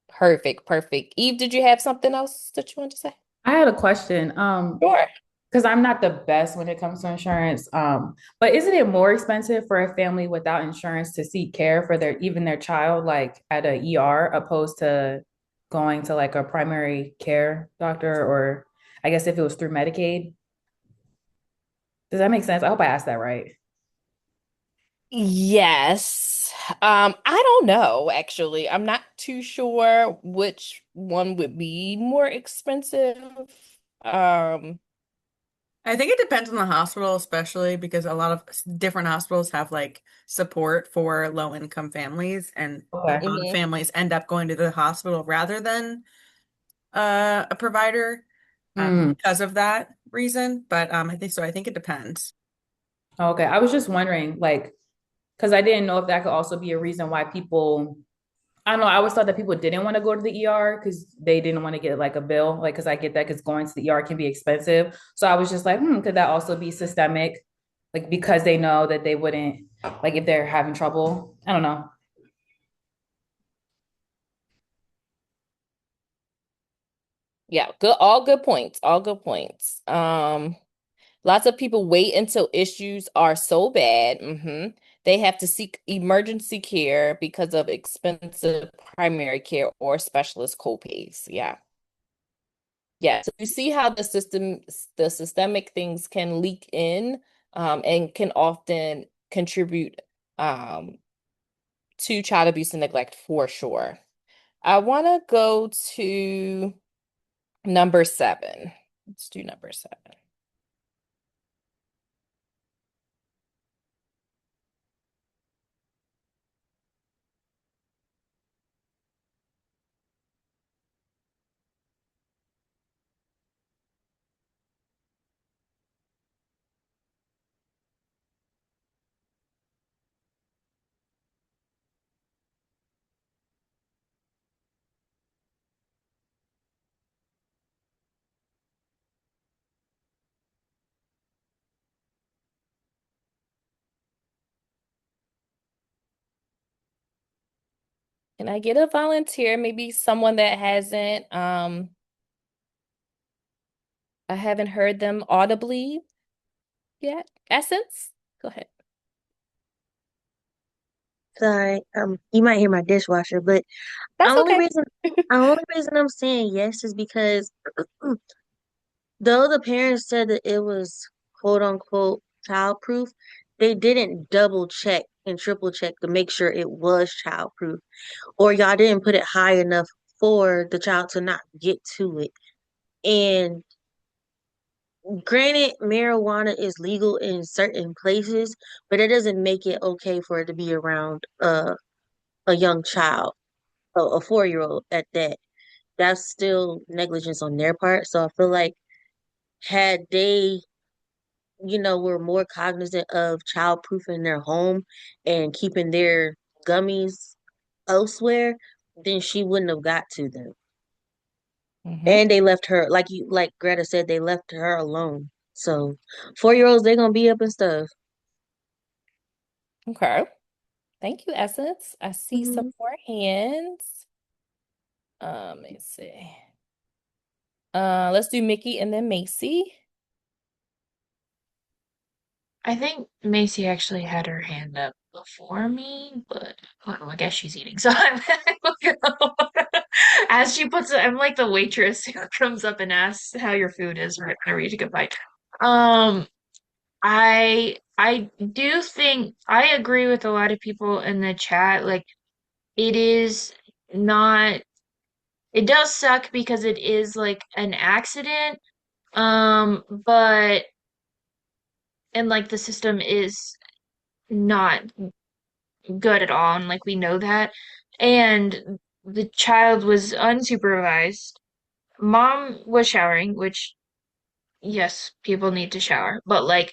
Perfect. Perfect. Eve, did you have something else that you want to say? I had a question. Sure. Because I'm not the best when it comes to insurance. But isn't it more expensive for a family without insurance to seek care for their child, like at a ER, opposed to going to like a primary care doctor, or I guess if it was through Medicaid? Does that make sense? I hope I asked that right. Yes. I don't know, actually. I'm not too sure which one would be more expensive. Um, I think it depends on the hospital, especially because a lot of different hospitals have like support for low-income families, and a Okay. lot of mhm. families end up going to the hospital rather than a provider Hmm. because of that reason. But I think so. I think it depends. Okay. I was just wondering, like, because I didn't know if that could also be a reason why people, I don't know. I always thought that people didn't want to go to the ER because they didn't want to get like a bill. Like, because I get that because going to the ER can be expensive. So I was just like, could that also be systemic? Like, because they know that they wouldn't, like, if they're having trouble. I don't know. Yeah, good, all good points, all good points. Lots of people wait until issues are so bad. They have to seek emergency care because of expensive primary care or specialist copays. Yeah. Yeah. So you see how the systemic things can leak in, and can often contribute um, to child abuse and neglect for sure. I want to go to number 7. Let's do number 7. Can I get a volunteer? Maybe someone that hasn't, I haven't heard them audibly yet. Essence, go ahead. Sorry, you might hear my dishwasher, but the That's only okay. reason, the only reason I'm saying yes is because though the parents said that it was quote unquote childproof, they didn't double check and triple check to make sure it was childproof, or y'all didn't put it high enough for the child to not get to it. And granted, marijuana is legal in certain places, but it doesn't make it okay for it to be around a young child, a 4-year-old at that. That's still negligence on their part. So I feel like had they, were more cognizant of childproofing their home and keeping their gummies elsewhere, then she wouldn't have got to them. Hmm. And they left her, like Greta said, they left her alone. So 4-year-olds, they're gonna be up and stuff. Okay. Thank you, Essence. I see some Hmm. more hands. Let me see. Let's do Mickey and then Macy. I think Macy actually had her hand up before me, but well, I guess she's eating. So I'm as she puts it, I'm like the waitress who comes up and asks how your food is right whenever you take a bite. Um, I do think I agree with a lot of people in the chat. Like it is not, it does suck because it is like an accident. But and like the system is not good at all, and like we know that. And the child was unsupervised. Mom was showering, which yes, people need to shower, but like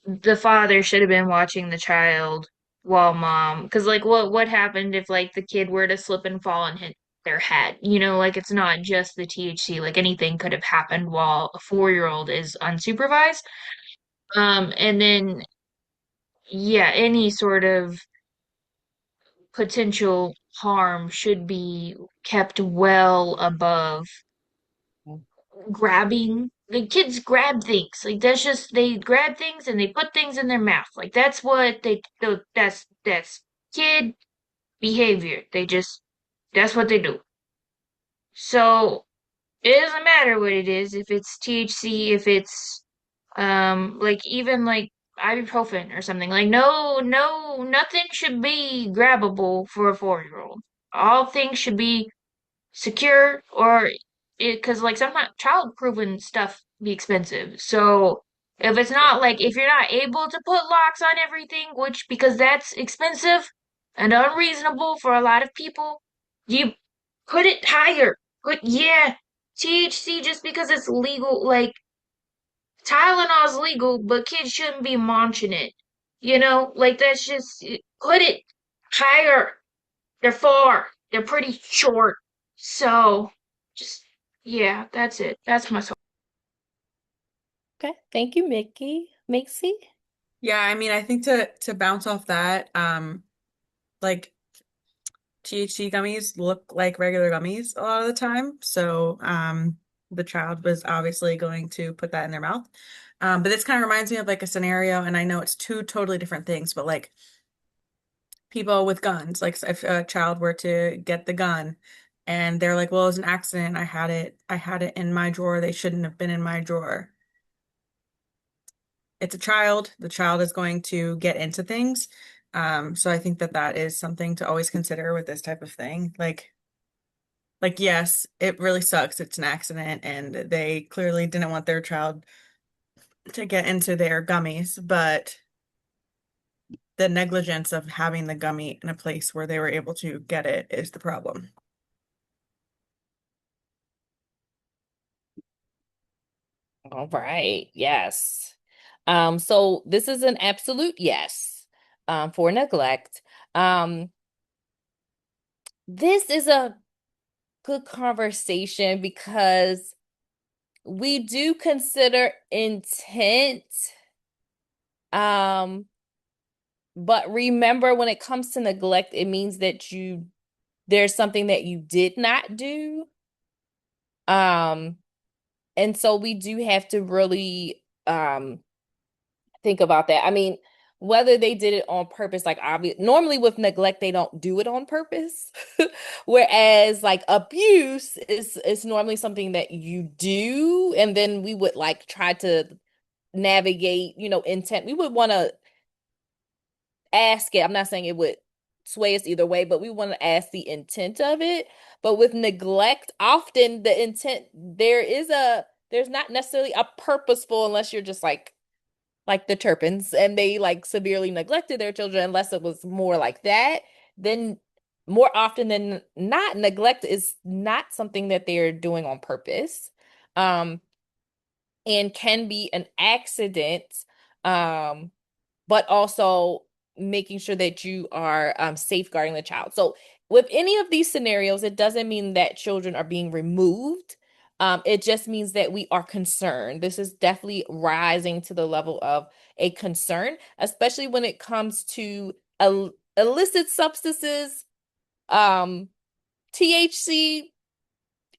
the father should have been watching the child while mom, because like what happened if like the kid were to slip and fall and hit their head? Like it's not just the THC, like anything could have happened while a 4-year-old is unsupervised. And then yeah, any sort of potential harm should be kept well above grabbing. The kids grab things. Like that's just they grab things and they put things in their mouth. Like that's what that's kid behavior. They just that's what they do. So it doesn't matter what it is, if it's THC, if it's like even like ibuprofen or something. Like nothing should be grabbable for a 4-year-old. All things should be secure, or it because like sometimes child proven stuff be expensive. So if it's not like if you're not able to put locks on everything, which because that's expensive and unreasonable for a lot of people, you put it higher. But yeah, THC just because it's legal, like Tylenol's legal, but kids shouldn't be munching it. Like that's just put it higher. They're far. They're pretty short. So just yeah, that's it. That's my soul. Okay. Thank you, Mickey. Macy? Yeah, I mean, I think to bounce off that, like THC gummies look like regular gummies a lot of the time. So, the child was obviously going to put that in their mouth. But this kind of reminds me of like a scenario, and I know it's two totally different things, but like people with guns, like if a child were to get the gun and they're like, well, it was an accident. I had it in my drawer. They shouldn't have been in my drawer. It's a child. The child is going to get into things. So I think that that is something to always consider with this type of thing. Like, yes, it really sucks. It's an accident, and they clearly didn't want their child to get into their gummies, but the negligence of having the gummy in a place where they were able to get it is the problem. All right. Yes. So this is an absolute yes, for neglect. Um, this is a good conversation because we do consider intent. Um, but remember when it comes to neglect, it means that you there's something that you did not do. Um, and so we do have to really think about that. I mean, whether they did it on purpose, like obvious, normally with neglect, they don't do it on purpose. Whereas like abuse is normally something that you do, and then we would like try to navigate, intent. We would want to ask it. I'm not saying it would sway us either way, but we want to ask the intent of it. But with neglect, often the intent there's not necessarily a purposeful unless you're just like the Turpins and they like severely neglected their children unless it was more like that. Then more often than not, neglect is not something that they're doing on purpose. Um, and can be an accident. Um, but also making sure that you are safeguarding the child. So with any of these scenarios, it doesn't mean that children are being removed. It just means that we are concerned. This is definitely rising to the level of a concern, especially when it comes to illicit substances. THC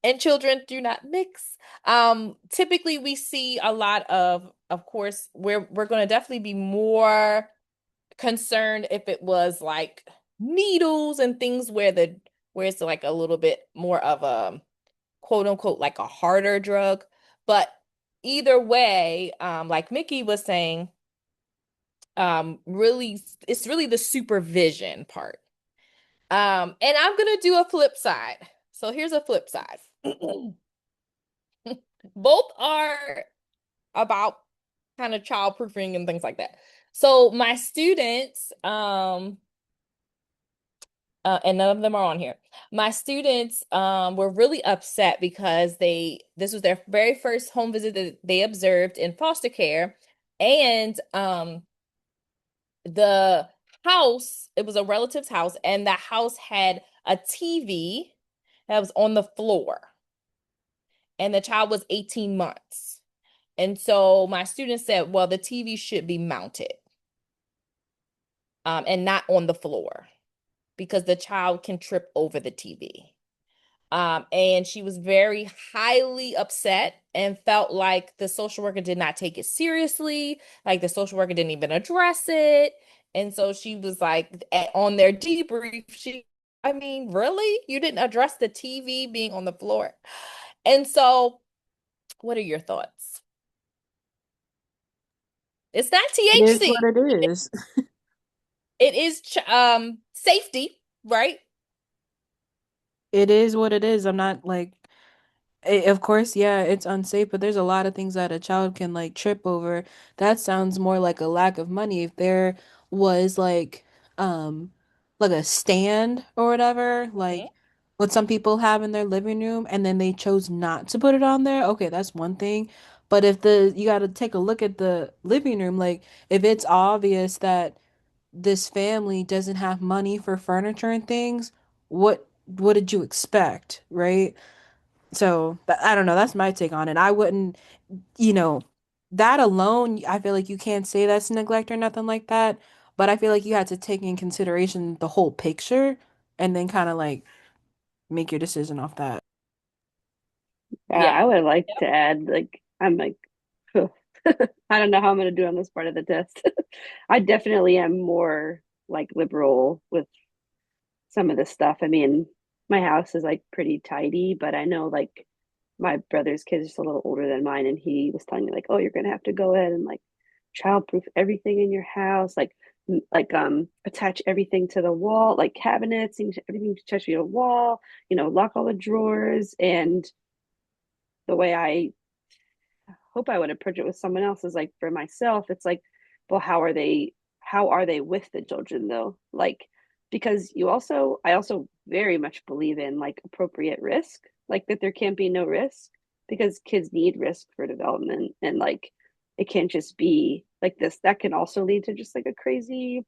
and children do not mix. Typically we see a lot of course, we're going to definitely be more concerned if it was like needles and things where it's like a little bit more of a quote unquote like a harder drug. But either way, like Mickey was saying, really it's really the supervision part. And I'm gonna do a flip side. So here's a flip side. Both are about kind of childproofing and things like that. So my students, and none of them are on here. My students were really upset because this was their very first home visit that they observed in foster care. And the house, it was a relative's house, and the house had a TV that was on the floor. And the child was 18 months. And so my students said, well, the TV should be mounted and not on the floor because the child can trip over the TV. And she was very highly upset and felt like the social worker did not take it seriously, like the social worker didn't even address it. And so she was like, on their debrief, I mean, really? You didn't address the TV being on the floor? And so, what are your thoughts? It's not It is THC. what it is. It is safety, right? It is what it is. I'm not like, of course, yeah, it's unsafe, but there's a lot of things that a child can like trip over. That sounds more like a lack of money. If there was um, like a stand or whatever, Mhm. like what some people have in their living room, and then they chose not to put it on there, okay, that's one thing. But if you got to take a look at the living room, like if it's obvious that this family doesn't have money for furniture and things, what did you expect, right? So, I don't know, that's my take on it. I wouldn't, you know, that alone, I feel like you can't say that's neglect or nothing like that, but I feel like you had to take in consideration the whole picture and then kind of like make your decision off that. Yeah. I would like to add, like, I'm like, I don't know how I'm going to do on this part of the test. I definitely am more like liberal with some of this stuff. I mean, my house is like pretty tidy, but I know like my brother's kid is just a little older than mine, and he was telling me like, "Oh, you're gonna have to go ahead and like childproof everything in your house, attach everything to the wall, like cabinets, everything attached to your wall, lock all the drawers." And the way I hope I would approach it with someone else is like for myself, it's like, well, how are they with the children though? Like, because I also very much believe in like appropriate risk, like that there can't be no risk because kids need risk for development, and like it can't just be like this. That can also lead to just like a crazy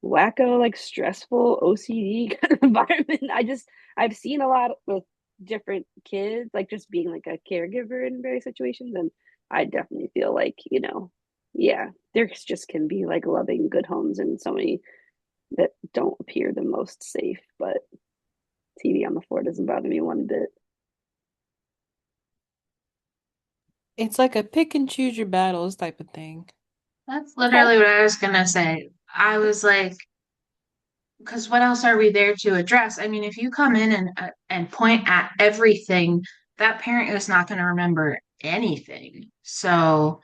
wacko, like stressful OCD kind of environment. I've seen a lot with different kids, like just being like a caregiver in various situations, and I definitely feel like, yeah, there just can be like loving good homes and so many that don't appear the most safe. But TV on the floor doesn't bother me one bit. It's like a pick and choose your battles type of thing. That's Okay. literally what I was gonna say. I was like, because what else are we there to address? I mean, if you come in and point at everything, that parent is not going to remember anything. So,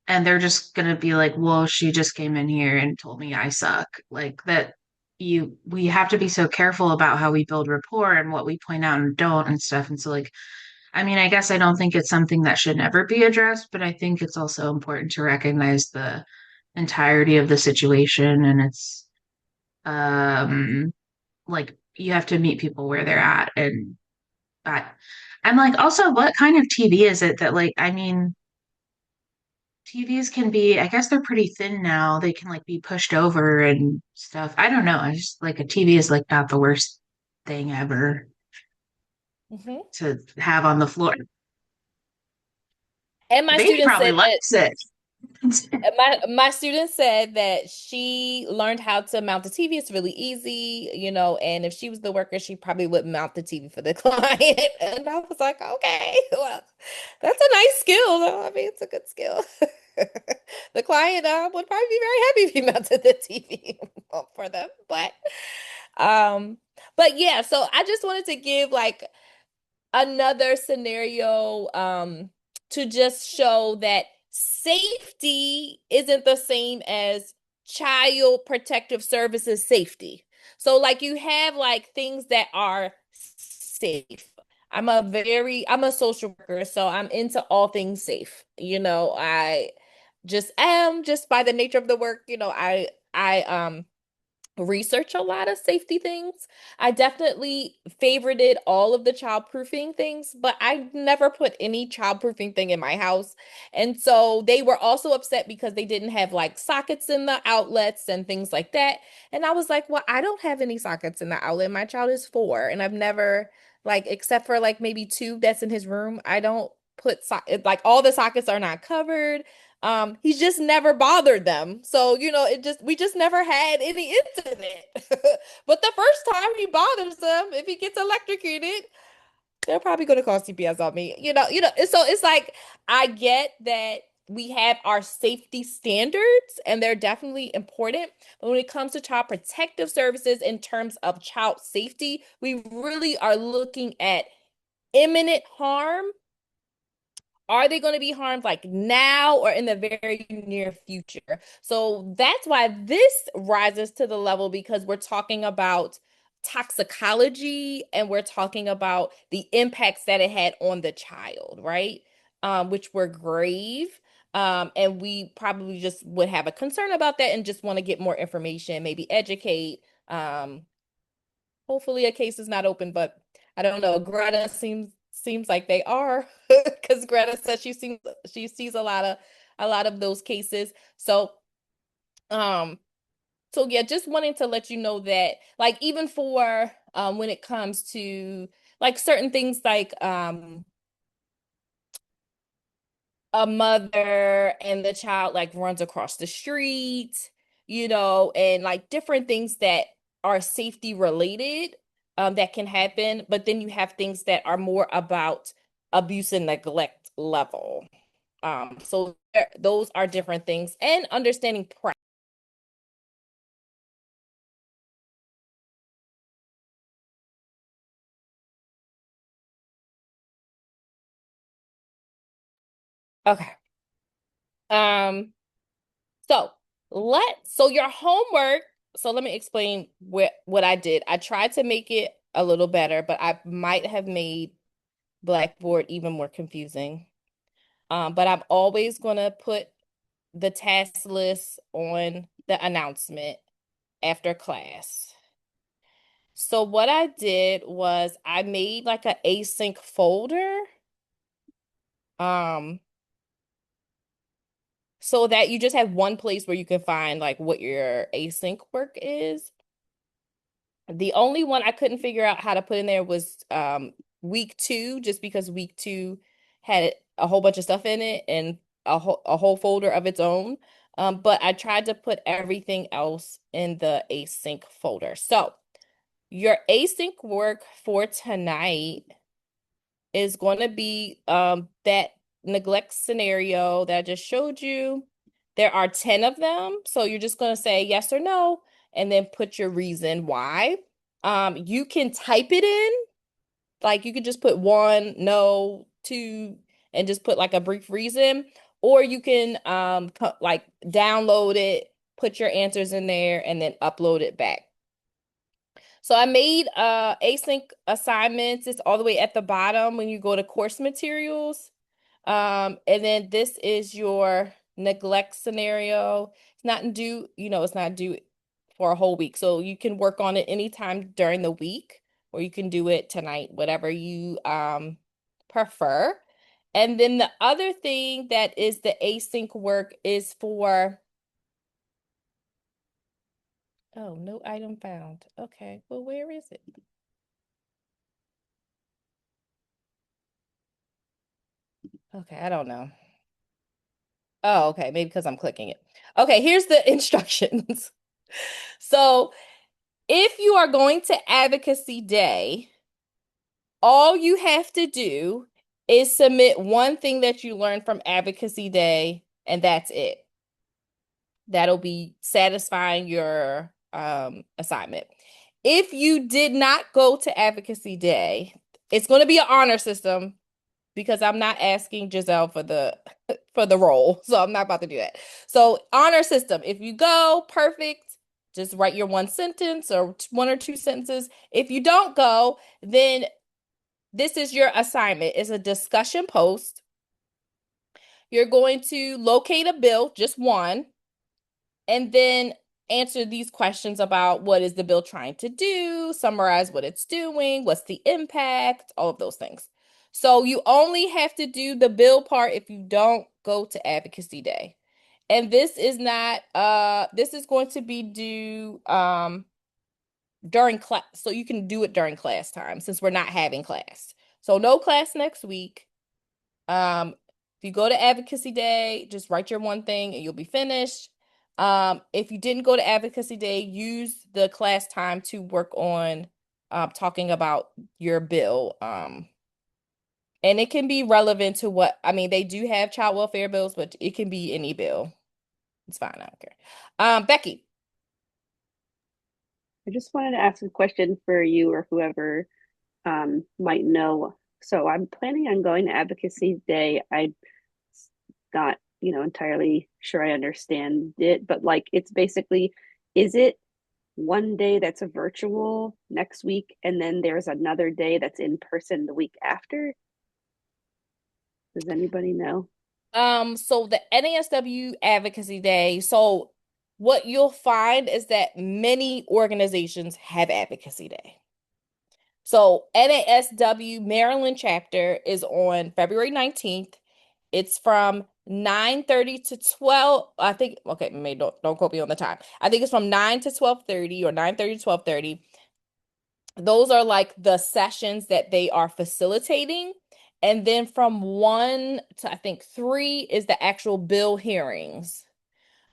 and they're just going to be like, "Well, she just came in here and told me I suck." Like that we have to be so careful about how we build rapport and what we point out and don't and stuff. And so like, I mean, I guess I don't think it's something that should never be addressed, but I think it's also important to recognize the entirety of the situation and it's um like you have to meet people where they're at and I, I'm like also what kind of TV is it that like I mean TVs can be I guess they're pretty thin now they can like be pushed over and stuff I don't know I just like a TV is like not the worst thing ever Hmm. to have on the floor. And my Baby student probably said that likes it. my student said that she learned how to mount the TV. It's really easy, and if she was the worker, she probably would mount the TV for the client. And I was like, okay, well, that's a nice skill, though. I mean, it's a good skill. The client would probably be very happy if you mounted the TV for them. Um, but yeah, so I just wanted to give like another scenario to just show that safety isn't the same as child protective services safety. So like you have like things that are safe. I'm a social worker, so I'm into all things safe. I just am just by the nature of the work, I research a lot of safety things. I definitely favorited all of the childproofing things, but I never put any childproofing thing in my house. And so they were also upset because they didn't have like sockets in the outlets and things like that. And I was like, well, I don't have any sockets in the outlet. My child is 4, and I've never like except for like maybe 2 that's in his room, I don't put like all the sockets are not covered. He's just never bothered them. So, we just never had any internet. But the first time he bothers them, if he gets electrocuted, they're probably going to call CPS on me. And so it's like I get that we have our safety standards and they're definitely important. But when it comes to child protective services in terms of child safety, we really are looking at imminent harm. Are they going to be harmed like now or in the very near future? So that's why this rises to the level because we're talking about toxicology and we're talking about the impacts that it had on the child, right? Which were grave. And we probably just would have a concern about that and just want to get more information, maybe educate. Hopefully a case is not open, but I don't know. Greta seems like they are because Greta says she sees a lot of those cases. Um so yeah, just wanting to let you know that like even for when it comes to like certain things like a mother and the child like runs across the street, and like different things that are safety related that can happen. But then you have things that are more about abuse and neglect level. So those are different things and understanding practice. Okay. Um, so so your homework, so let me explain what I did. I tried to make it a little better, but I might have made Blackboard even more confusing. But I'm always gonna put the task list on the announcement after class. So what I did was I made like an async folder, um, so that you just have one place where you can find like what your async work is. The only one I couldn't figure out how to put in there was week 2, just because week 2 had a whole bunch of stuff in it and a whole folder of its own. But I tried to put everything else in the async folder. So Your async work for tonight is going to be that neglect scenario that I just showed you. There are 10 of them, so you're just going to say yes or no and then put your reason why. You can type it in, like you could just put one, no, two, and just put like a brief reason, or you can like download it, put your answers in there, and then upload it back. So I made async assignments. It's all the way at the bottom when you go to course materials. And then this is your neglect scenario. It's not due, it's not due for a whole week. So you can work on it anytime during the week, or you can do it tonight, whatever you prefer. And then the other thing that is the async work is for, oh, no item found. Okay, well, where is it? Okay, I don't know. Oh, okay, maybe because I'm clicking it. Okay, here's the instructions. So if you are going to Advocacy Day, all you have to do is submit one thing that you learned from Advocacy Day, and that's it. That'll be satisfying your assignment. If you did not go to Advocacy Day, it's going to be an honor system because I'm not asking Giselle for the for the role. So I'm not about to do that. So honor system, if you go, perfect. Just write your one sentence or one or two sentences. If you don't go, then this is your assignment. It's a discussion post. You're going to locate a bill, just one, and then answer these questions about what is the bill trying to do, summarize what it's doing, what's the impact, all of those things. So you only have to do the bill part if you don't go to Advocacy Day. And this is not this is going to be due during class, so you can do it during class time since we're not having class. So no class next week. If you go to Advocacy Day, just write your one thing and you'll be finished. If you didn't go to Advocacy Day, use the class time to work on talking about your bill. And it can be relevant to what, I mean, they do have child welfare bills, but it can be any bill. It's fine, I don't care. Becky. I just wanted to ask a question for you or whoever might know. So I'm planning on going to Advocacy Day. I'm not, entirely sure I understand it, but like it's basically, is it one day that's a virtual next week, and then there's another day that's in person the week after? Does anybody know? So the NASW Advocacy Day, so what you'll find is that many organizations have Advocacy Day. So NASW Maryland chapter is on February 19th. It's from 9:30 to 12. I think, okay, maybe don't quote me on the time. I think it's from 9 to 12:30 or 9:30 to 12:30. Those are like the sessions that they are facilitating. And then from 1 to I think 3 is the actual bill hearings.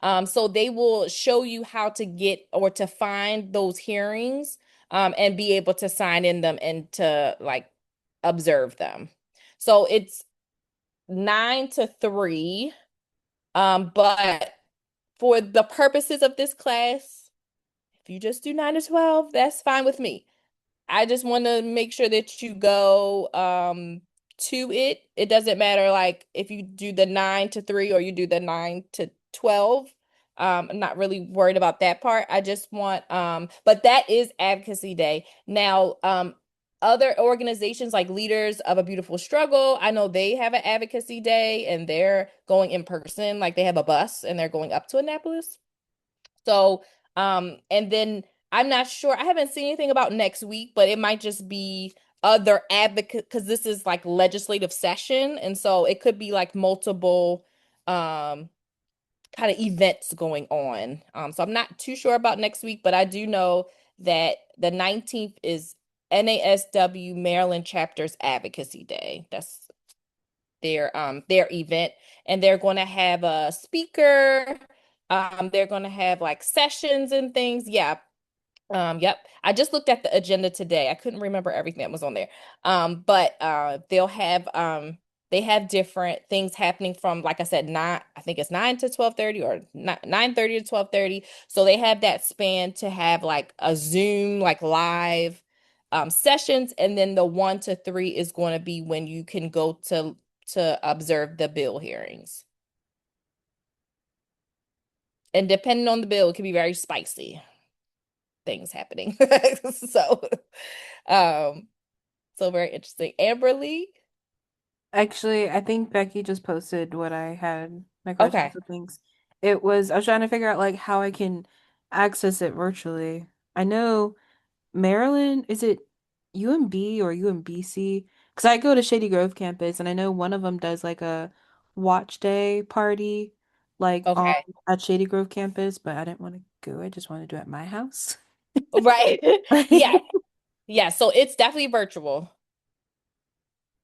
So they will show you how to get or to find those hearings and be able to sign in them and to like observe them. So it's 9 to 3. But for the purposes of this class, if you just do 9 to 12, that's fine with me. I just want to make sure that you go to it. It doesn't matter like if you do the 9 to 3 or you do the 9 to 12. I'm not really worried about that part. I just want but that is Advocacy Day. Now, other organizations like Leaders of a Beautiful Struggle, I know they have an Advocacy Day and they're going in person, like they have a bus and they're going up to Annapolis. So, and then I'm not sure. I haven't seen anything about next week, but it might just be other advocate because this is like legislative session, and so it could be like multiple kind of events going on. So I'm not too sure about next week, but I do know that the 19th is NASW Maryland Chapter's Advocacy Day. That's their event, and they're going to have a speaker. They're going to have like sessions and things. Yeah. Yep. I just looked at the agenda today. I couldn't remember everything that was on there. But they have different things happening from, like I said, I think it's 9 to 12:30 or 9:30 to 12:30. So they have that span to have like a Zoom like live sessions, and then the 1 to 3 is going to be when you can go to observe the bill hearings. And depending on the bill, it can be very spicy things happening. So, um, so very interesting. Amberly, Actually, I think Becky just posted what I had my questions okay, and things. I was trying to figure out like how I can access it virtually. I know Maryland, is it UMB or UMBC? Because I go to Shady Grove campus and I know one of them does like a watch day party like on okay, at Shady Grove campus, but I didn't want to go. I just wanted to do it at my house. right, yeah, yeah. So it's definitely virtual.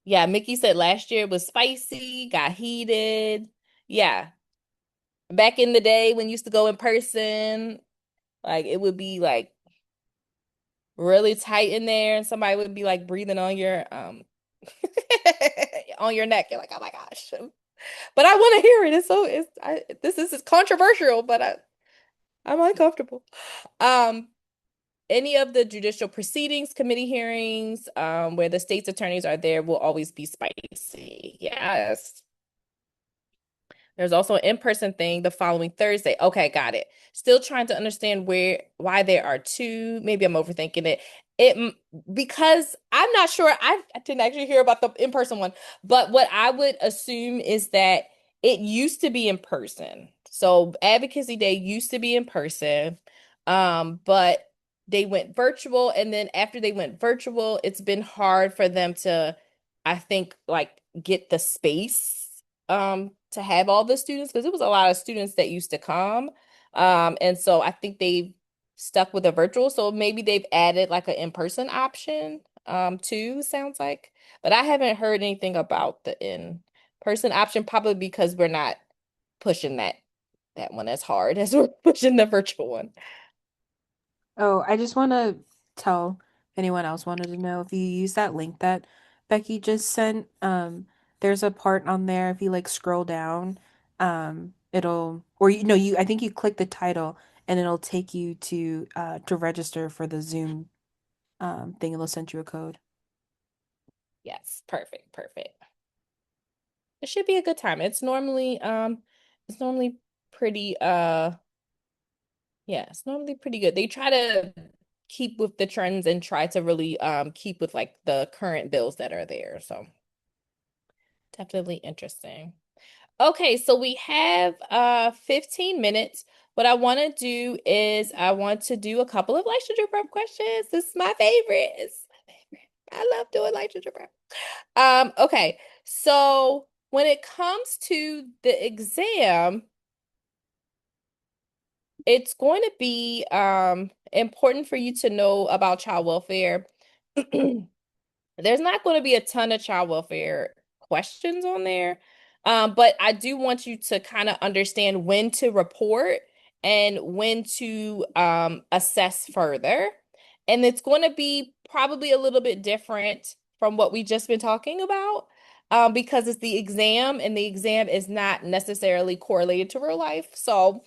Yeah, Mickey said last year was spicy, got heated. Yeah, back in the day when you used to go in person, like it would be like really tight in there, and somebody would be like breathing on your on your neck. You're like, oh my gosh. But I want to hear it. This is controversial, but I'm uncomfortable. Um, any of the judicial proceedings, committee hearings, where the state's attorneys are there will always be spicy. Yes. There's also an in-person thing the following Thursday. Okay, got it. Still trying to understand why there are two. Maybe I'm overthinking it. Because I'm not sure. I didn't actually hear about the in-person one, but what I would assume is that it used to be in person. So Advocacy Day used to be in person, but they went virtual, and then after they went virtual, it's been hard for them to, I think, like get the space to have all the students because it was a lot of students that used to come. And so I think they've stuck with a virtual. So maybe they've added like an in-person option too, sounds like. But I haven't heard anything about the in-person option, probably because we're not pushing that one as hard as we're pushing the virtual one. Oh, I just want to tell anyone else wanted to know if you use that link that Becky just sent, there's a part on there if you like scroll down, it'll or you know you I think you click the title and it'll take you to register for the Zoom thing and it'll send you a code. Yes, perfect, perfect. It should be a good time. It's normally pretty yeah, it's normally pretty good. They try to keep with the trends and try to really keep with like the current bills that are there. So definitely interesting. Okay, so we have 15 minutes. What I want to do is I want to do a couple of licensure prep questions. This is my favorite. It's my favorite. I love doing licensure prep. Okay. So when it comes to the exam, it's going to be important for you to know about child welfare. There's not going to be a ton of child welfare questions on there. But I do want you to kind of understand when to report and when to assess further. And it's going to be probably a little bit different from what we just been talking about, because it's the exam, and the exam is not necessarily correlated to real life. So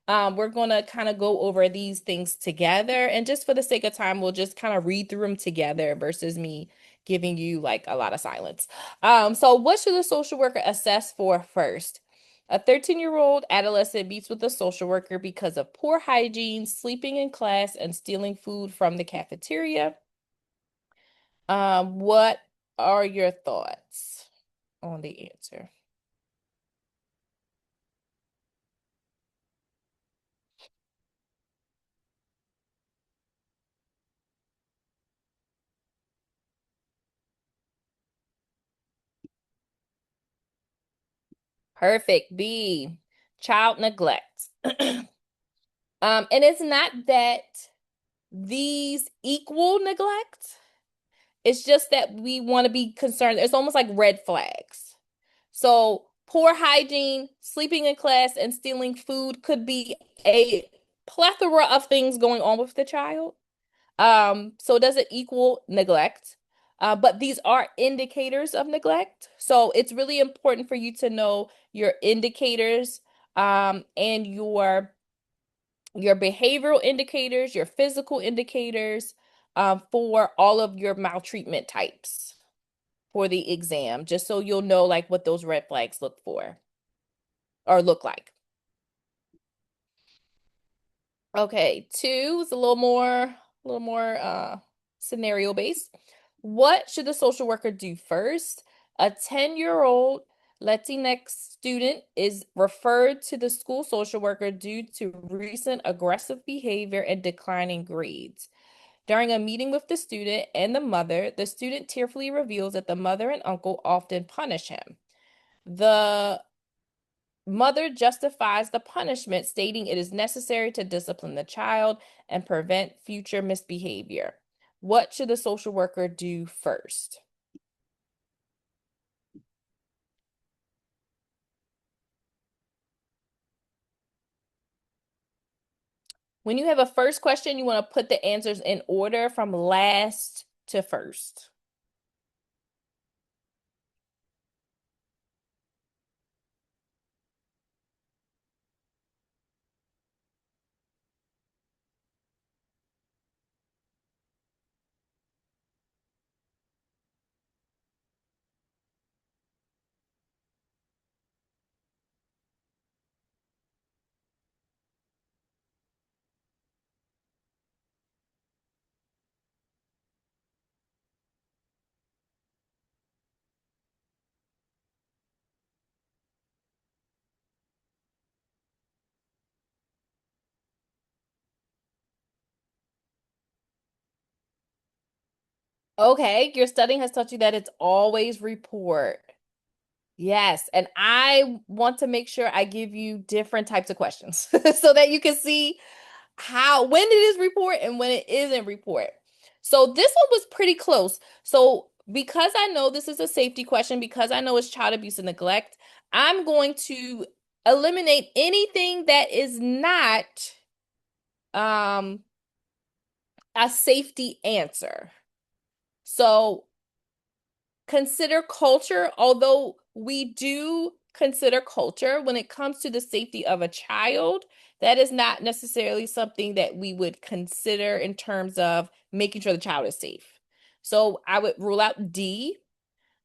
we're going to kind of go over these things together. And just for the sake of time, we'll just kind of read through them together versus me giving you like a lot of silence. So what should a social worker assess for first? A 13-year-old adolescent meets with a social worker because of poor hygiene, sleeping in class, and stealing food from the cafeteria. What are your thoughts on the answer? Perfect. B, child neglect. And it's not that these equal neglect. It's just that we want to be concerned. It's almost like red flags. So, poor hygiene, sleeping in class, and stealing food could be a plethora of things going on with the child. So it doesn't equal neglect. But these are indicators of neglect. So it's really important for you to know your indicators, and your behavioral indicators, your physical indicators, for all of your maltreatment types for the exam, just so you'll know like what those red flags look for or look like. Okay, two is a little more scenario based. What should the social worker do first? A 10-year-old Latinx student is referred to the school social worker due to recent aggressive behavior and declining grades. During a meeting with the student and the mother, the student tearfully reveals that the mother and uncle often punish him. The mother justifies the punishment, stating it is necessary to discipline the child and prevent future misbehavior. What should the social worker do first? When you have a first question, you want to put the answers in order from last to first. Okay, your studying has taught you that it's always report. Yes, and I want to make sure I give you different types of questions so that you can see when it is report and when it isn't report. So this one was pretty close. So because I know this is a safety question, because I know it's child abuse and neglect, I'm going to eliminate anything that is not um a safety answer. So consider culture, although we do consider culture when it comes to the safety of a child, that is not necessarily something that we would consider in terms of making sure the child is safe. So I would rule out D.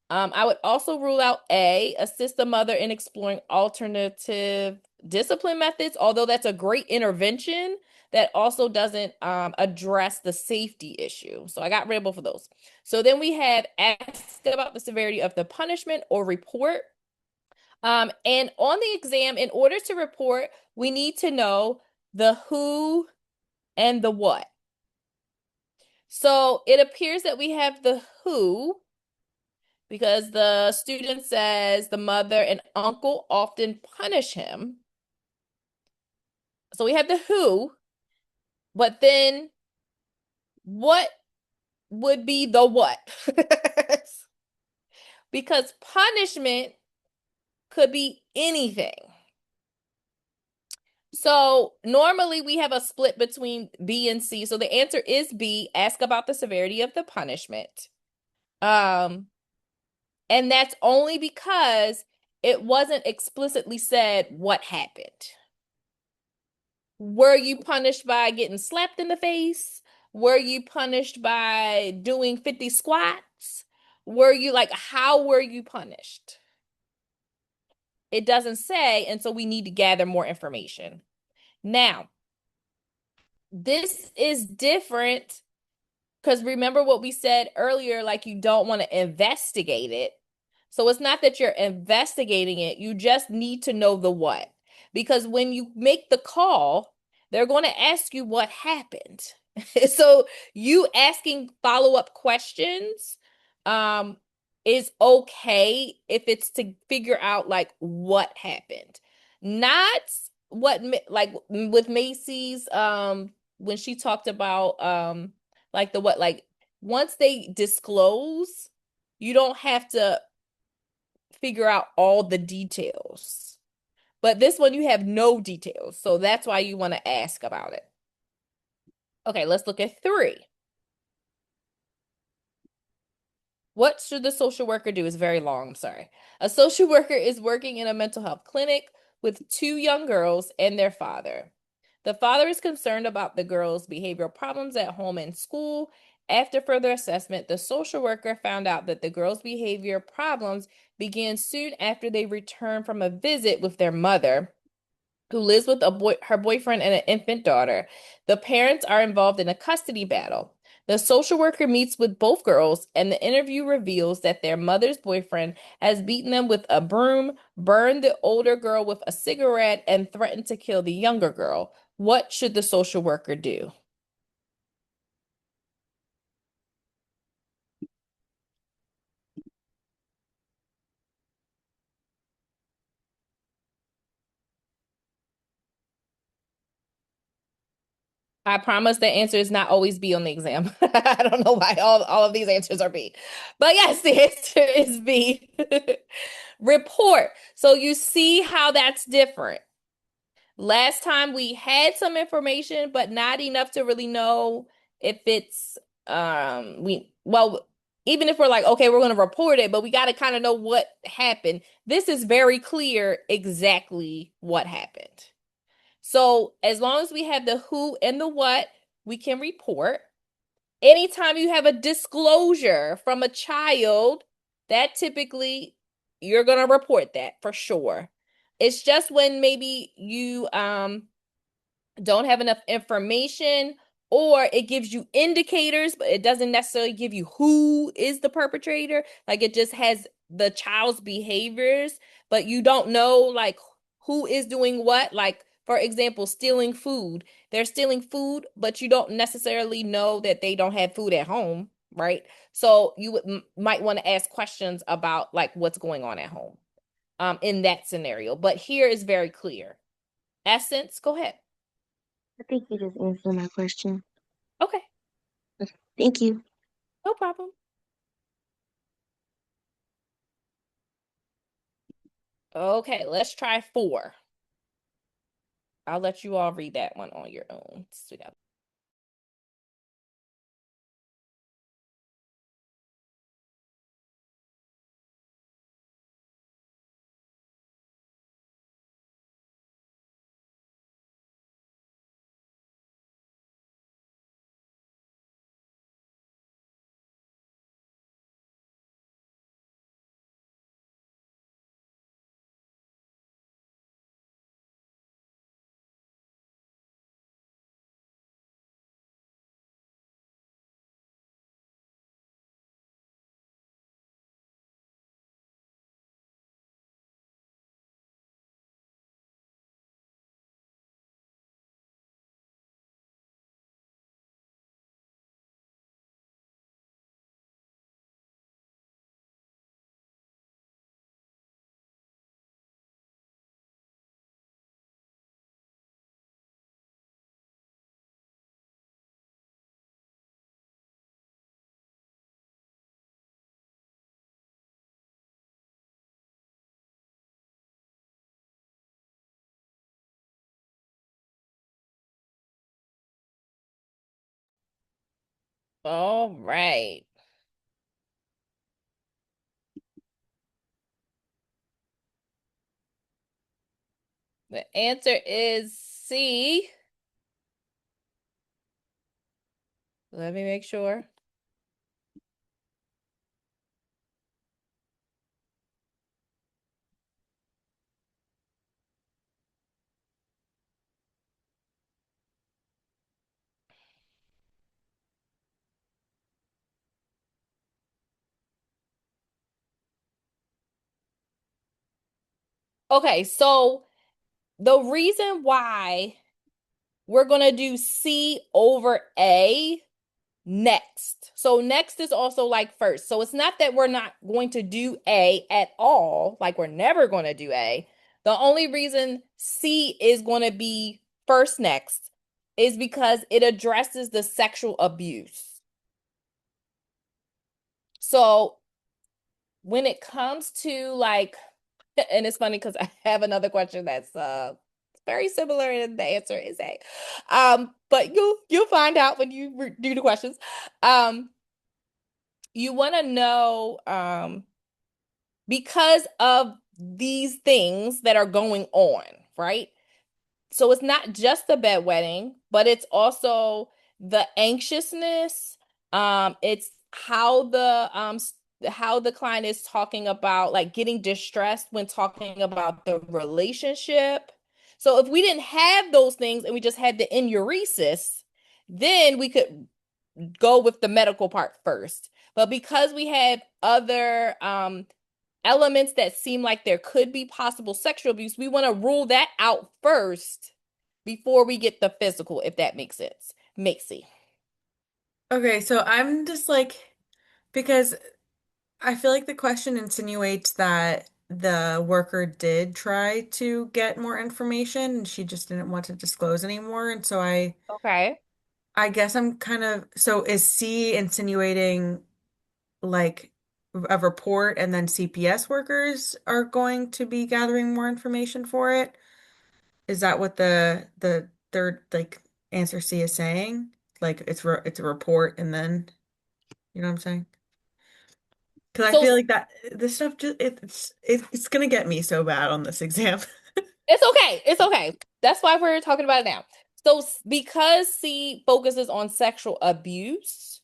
I would also rule out A, assist the mother in exploring alternative discipline methods, although that's a great intervention that also doesn't address the safety issue. So I got rid of both of those. So then we have ask about the severity of the punishment or report. And on the exam, in order to report, we need to know the who and the what. So it appears that we have the who, because the student says the mother and uncle often punish him. So we have the who, but then what would be the what? Because punishment could be anything. So normally we have a split between B and C. So the answer is B, ask about the severity of the punishment. And that's only because it wasn't explicitly said what happened. Were you punished by getting slapped in the face? Were you punished by doing 50 squats? How were you punished? It doesn't say, and so we need to gather more information. Now, this is different because remember what we said earlier, like you don't want to investigate it. So it's not that you're investigating it, you just need to know the what. Because when you make the call, they're going to ask you what happened. So you asking follow-up questions is okay if it's to figure out like what happened. Not like with Macy's when she talked about like the what, like once they disclose, you don't have to figure out all the details. But this one, you have no details. So that's why you want to ask about it. Okay, let's look at 3. What should the social worker do? Is very long, I'm sorry. A social worker is working in a mental health clinic with two young girls and their father. The father is concerned about the girls' behavioral problems at home and school. After further assessment, the social worker found out that the girls' behavior problems began soon after they returned from a visit with their mother, who lives with her boyfriend and an infant daughter. The parents are involved in a custody battle. The social worker meets with both girls, and the interview reveals that their mother's boyfriend has beaten them with a broom, burned the older girl with a cigarette, and threatened to kill the younger girl. What should the social worker do? I promise the answer is not always B on the exam. I don't know why all of these answers are B. But yes, the answer is B. Report. So you see how that's different. Last time we had some information, but not enough to really know if it's even if we're like, okay, we're gonna report it, but we gotta kind of know what happened. This is very clear exactly what happened. So as long as we have the who and the what, we can report. Anytime you have a disclosure from a child, that typically you're going to report that for sure. It's just when maybe you don't have enough information, or it gives you indicators, but it doesn't necessarily give you who is the perpetrator. Like it just has the child's behaviors, but you don't know like who is doing what. Like, for example, stealing food. They're stealing food, but you don't necessarily know that they don't have food at home, right? So you might want to ask questions about like what's going on at home in that scenario. But here is very clear. Essence, go ahead. I think you just answered my question. Okay, Thank you. no problem. Okay, let's try 4. I'll let you all read that one on your own. So we got- All right. The answer is C. Let me make sure. Okay, so the reason why we're going to do C over A next. So next is also like first. So it's not that we're not going to do A at all, like we're never going to do A. The only reason C is going to be first next is because it addresses the sexual abuse. So when it comes to like, and it's funny because I have another question that's very similar, and the answer is A. But you'll find out when you do the questions. Um, you want to know because of these things that are going on, right? So it's not just the bedwetting, but it's also the anxiousness. It's how the client is talking about like getting distressed when talking about the relationship. So if we didn't have those things and we just had the enuresis, then we could go with the medical part first. But because we have other elements that seem like there could be possible sexual abuse, we want to rule that out first before we get the physical, if that makes sense. Makes Okay, so I'm just like, because I feel like the question insinuates that the worker did try to get more information and she just didn't want to disclose anymore. And so Okay. I guess I'm kind of, so is C insinuating like a report and then CPS workers are going to be gathering more information for it? Is that what the third like answer C is saying? Like it's a report and then, you know what I'm saying? Because I So feel like that this stuff just it's gonna get me so bad on this exam. it's okay. It's okay. That's why we're talking about it now. So because C focuses on sexual abuse,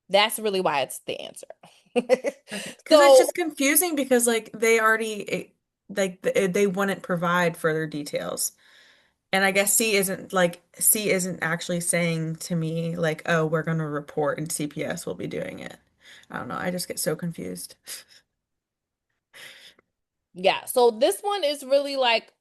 that's really why it's the answer. Okay, because it's So just confusing because like they already they wouldn't provide further details. And I guess C isn't actually saying to me like, oh, we're gonna report and CPS will be doing it. I don't know. I just get so confused. yeah, so this one is really like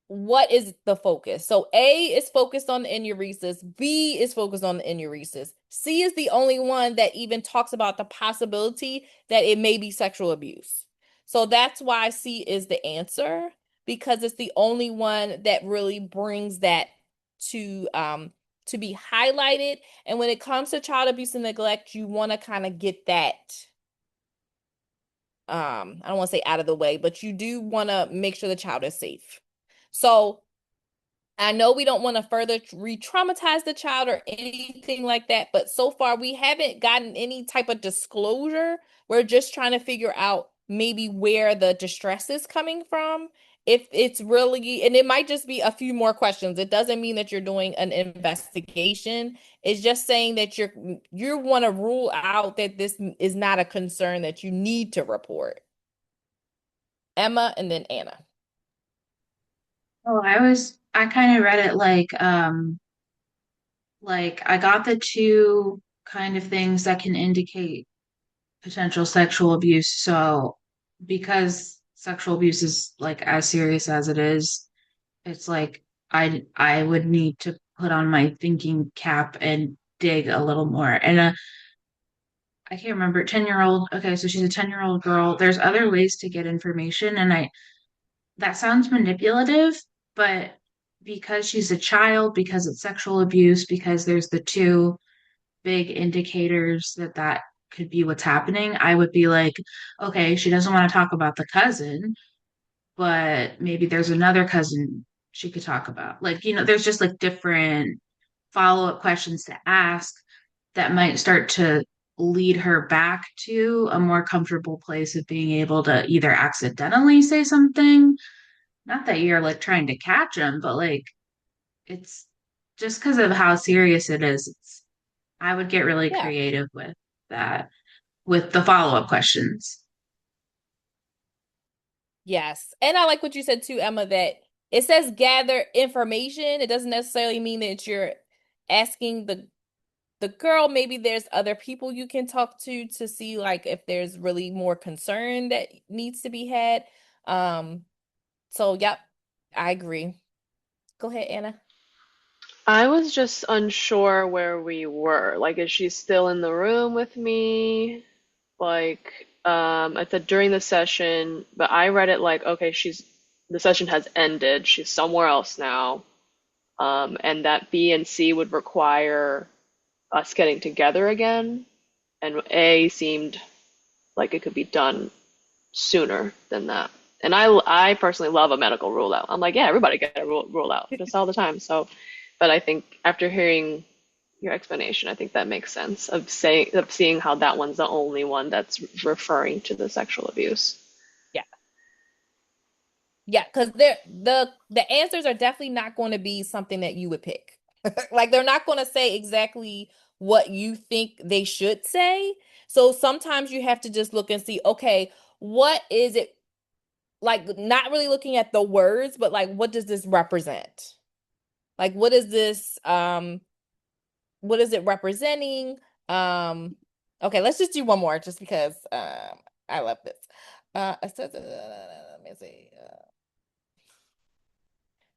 what is the focus? So A is focused on the enuresis, B is focused on the enuresis. C is the only one that even talks about the possibility that it may be sexual abuse. So that's why C is the answer because it's the only one that really brings that to be highlighted. And when it comes to child abuse and neglect, you want to kind of get that I don't want to say out of the way, but you do want to make sure the child is safe. So I know we don't want to further re-traumatize the child or anything like that, but so far we haven't gotten any type of disclosure. We're just trying to figure out maybe where the distress is coming from. If it's really, and it might just be a few more questions. It doesn't mean that you're doing an investigation. It's just saying that you want to rule out that this is not a concern that you need to report. Emma and then Anna. Oh, I kind of read it like I got the two kind of things that can indicate potential sexual abuse. So because sexual abuse is like as serious as it is, it's like I would need to put on my thinking cap and dig a little more. And I can't remember, 10-year-old. Okay, so she's a 10-year-old girl. There's other ways to get information, and I that sounds manipulative, but because she's a child, because it's sexual abuse, because there's the two big indicators that that could be what's happening, I would be like, okay, she doesn't want to talk about the cousin, but maybe there's another cousin she could talk about. Like, there's just like different follow-up questions to ask that might start to lead her back to a more comfortable place of being able to either accidentally say something, not that you're like trying to catch them, but like it's just because of how serious it is. I would get really Yeah. creative with that, with the follow-up questions. Yes. And I like what you said too, Emma, that it says gather information. It doesn't necessarily mean that you're asking the girl. Maybe there's other people you can talk to see like if there's really more concern that needs to be had. Um, so yep, I agree. Go ahead, Anna. I was just unsure where we were. Like, is she still in the room with me? Like, I said during the session, but I read it like, okay, the session has ended. She's somewhere else now. And that B and C would require us getting together again. And A seemed like it could be done sooner than that. And I personally love a medical rule out. I'm like, yeah, everybody get a rule out just all the time. So, but I think after hearing your explanation. I think that makes sense of seeing how that one's the only one that's referring to the sexual abuse. Yeah. Yeah, because the answers are definitely not going to be something that you would pick. Like they're not going to say exactly what you think they should say. So sometimes you have to just look and see, okay, what is it like not really looking at the words, but like what does this represent? Like what is it representing? Um okay, let's just do one more just because I love this. It says let me see.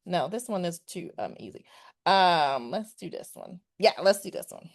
No, this one is too easy. Let's do this one. Yeah, let's do this one.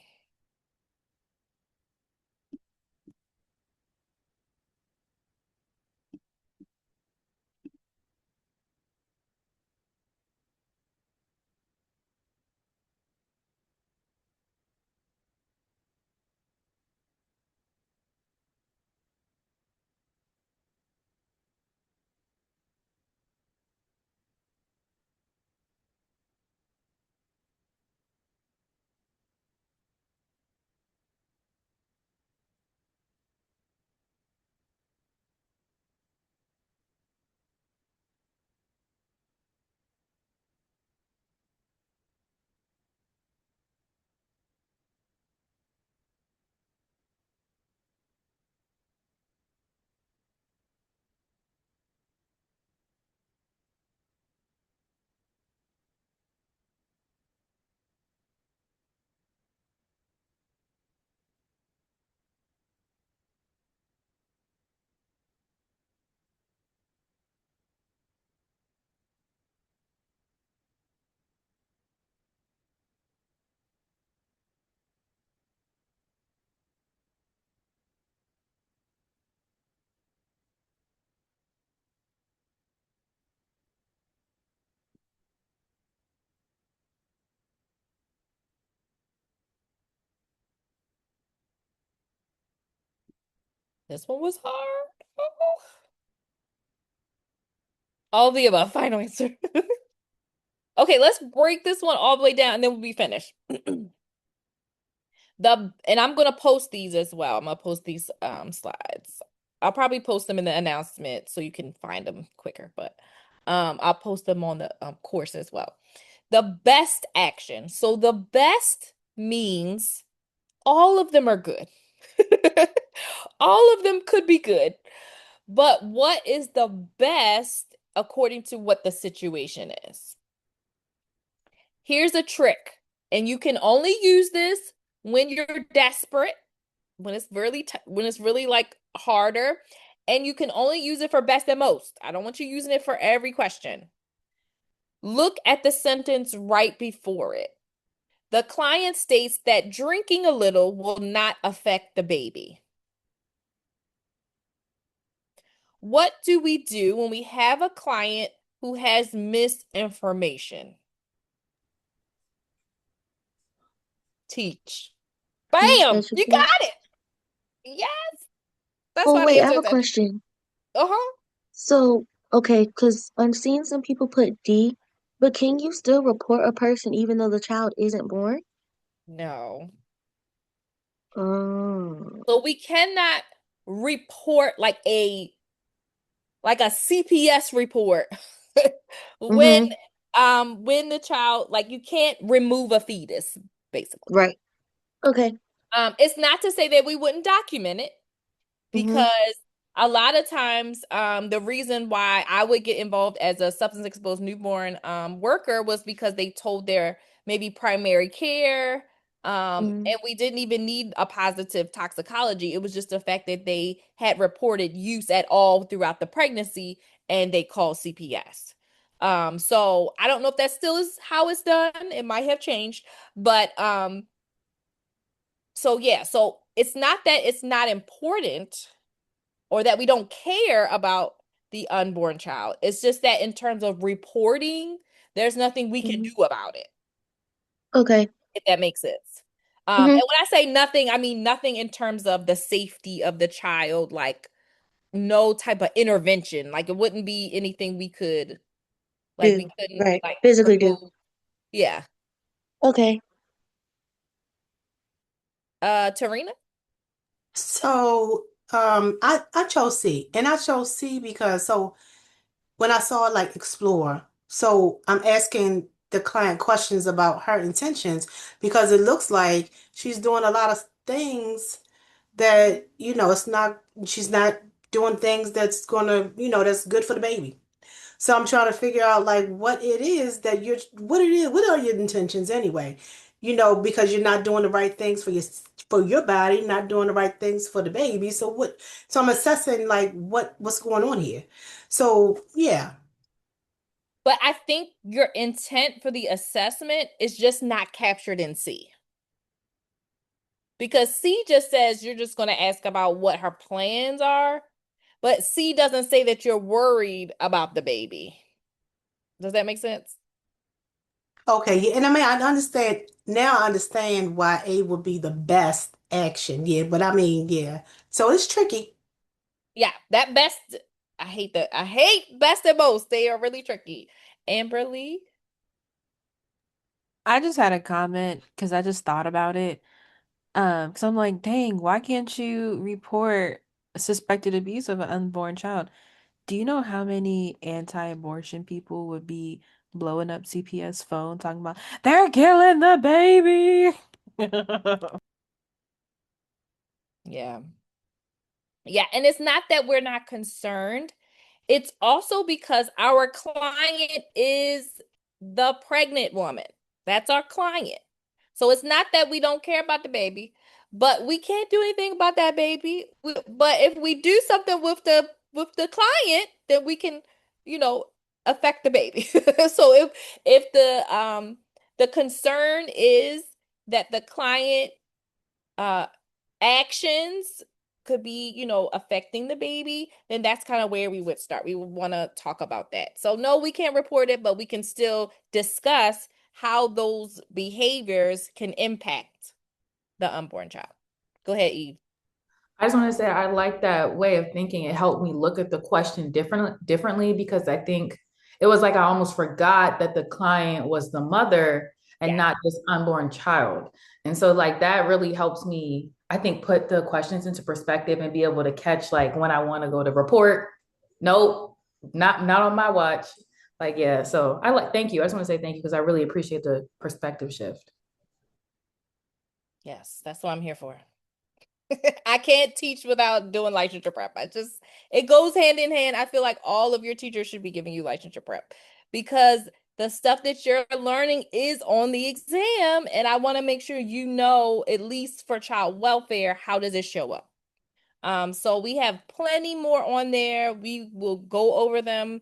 This one was hard. Oh. All the above. Final answer. Okay, let's break this one all the way down and then we'll be finished. And I'm gonna post these as well. I'm gonna post these slides. I'll probably post them in the announcement so you can find them quicker, but I'll post them on the course as well. The best action. So the best means all of them are good. All of them could be good. But what is the best according to what the situation is? Here's a trick, and you can only use this when you're desperate, when it's really like harder, and you can only use it for best and most. I don't want you using it for every question. Look at the sentence right before it. The client states that drinking a little will not affect the baby. What do we do when we have a client who has misinformation? Teach. Teach, Bam! You educate. got it. Yes, that's Oh, why the wait, I answer have is a educate. question. Uh-huh. So, okay, because I'm seeing some people put D, but can you still report a person even though the child isn't born? No. Oh. So we cannot report like a CPS report Mm-hmm. when the child like you can't remove a fetus basically. Right. Okay. It's not to say that we wouldn't document it Mm-hmm. because a lot of times the reason why I would get involved as a substance exposed newborn worker was because they told their maybe primary care Mm-hmm. and we didn't even need a positive toxicology. It was just the fact that they had reported use at all throughout the pregnancy and they called CPS. So I don't know if that still is how it's done. It might have changed, but so yeah, so it's not that it's not important or that we don't care about the unborn child. It's just that in terms of reporting, there's nothing we can Mm-hmm. do about it, Okay. if that makes sense. And Mm-hmm. when I say nothing, I mean nothing in terms of the safety of the child, like no type of intervention. Like it wouldn't be anything we Do. couldn't Right. like Physically do. remove. Yeah. Okay. Tarina? So I chose C, and I chose C because when I saw like explore, so I'm asking the client questions about her intentions because it looks like she's doing a lot of things that it's not she's not doing things that's gonna that's good for the baby. So I'm trying to figure out like what are your intentions anyway? Because you're not doing the right things for your body, not doing the right things for the baby. So I'm assessing like what's going on here. So yeah. But I think your intent for the assessment is just not captured in C. Because C just says you're just going to ask about what her plans are, but C doesn't say that you're worried about the baby. Does that make sense? Okay, yeah, and I mean I understand now I understand why A would be the best action. Yeah, but I mean, yeah. So it's tricky. Yeah, that best. I hate best and most. They are really tricky. Amberly? I just had a comment because I just thought about it. Because I'm like, dang, why can't you report suspected abuse of an unborn child? Do you know how many anti-abortion people would be blowing up CPS phone talking about they're killing the baby? Yeah. Yeah, and it's not that we're not concerned. It's also because our client is the pregnant woman. That's our client. So it's not that we don't care about the baby, but we can't do anything about that baby. But if we do something with the client, then we can, you know, affect the baby. So if the concern is that the client uh actions could be, affecting the baby, then that's kind of where we would start. We would want to talk about that. So no, we can't report it, but we can still discuss how those behaviors can impact the unborn child. Go ahead, Eve. I just want to say I like that way of thinking. It helped me look at the question differently because I think it was like I almost forgot that the client was the mother and Yeah. not this unborn child. And so like that really helps me, I think, put the questions into perspective and be able to catch like when I want to go to report. Nope, not on my watch. Like, yeah. So thank you. I just want to say thank you because I really appreciate the perspective shift. Yes, that's what I'm here for. I can't teach without doing licensure prep. It goes hand in hand. I feel like all of your teachers should be giving you licensure prep because the stuff that you're learning is on the exam. And I want to make sure you know, at least for child welfare, how does it show up? So we have plenty more on there. We will go over them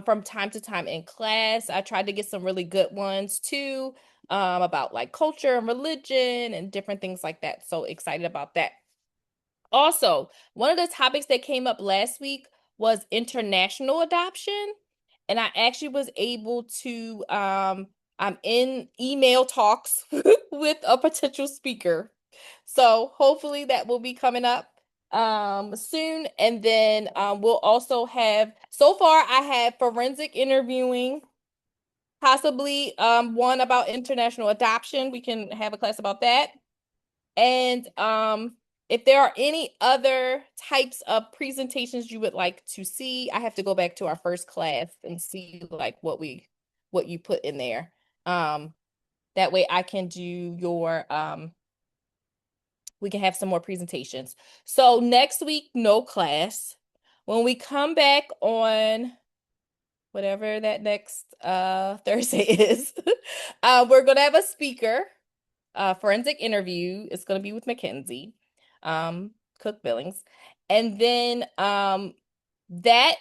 from time to time in class. I tried to get some really good ones too, about like culture and religion and different things like that. So excited about that. Also, one of the topics that came up last week was international adoption. And I actually was able to, I'm in email talks with a potential speaker. So hopefully that will be coming up soon. And then we'll also have, so far I have forensic interviewing, possibly one about international adoption. We can have a class about that. And if there are any other types of presentations you would like to see, I have to go back to our first class and see like what you put in there. That way I can do your we can have some more presentations. So next week, no class. When we come back on whatever that next Thursday is, we're gonna have a speaker, forensic interview. It's gonna be with Mackenzie, Cook Billings. And then that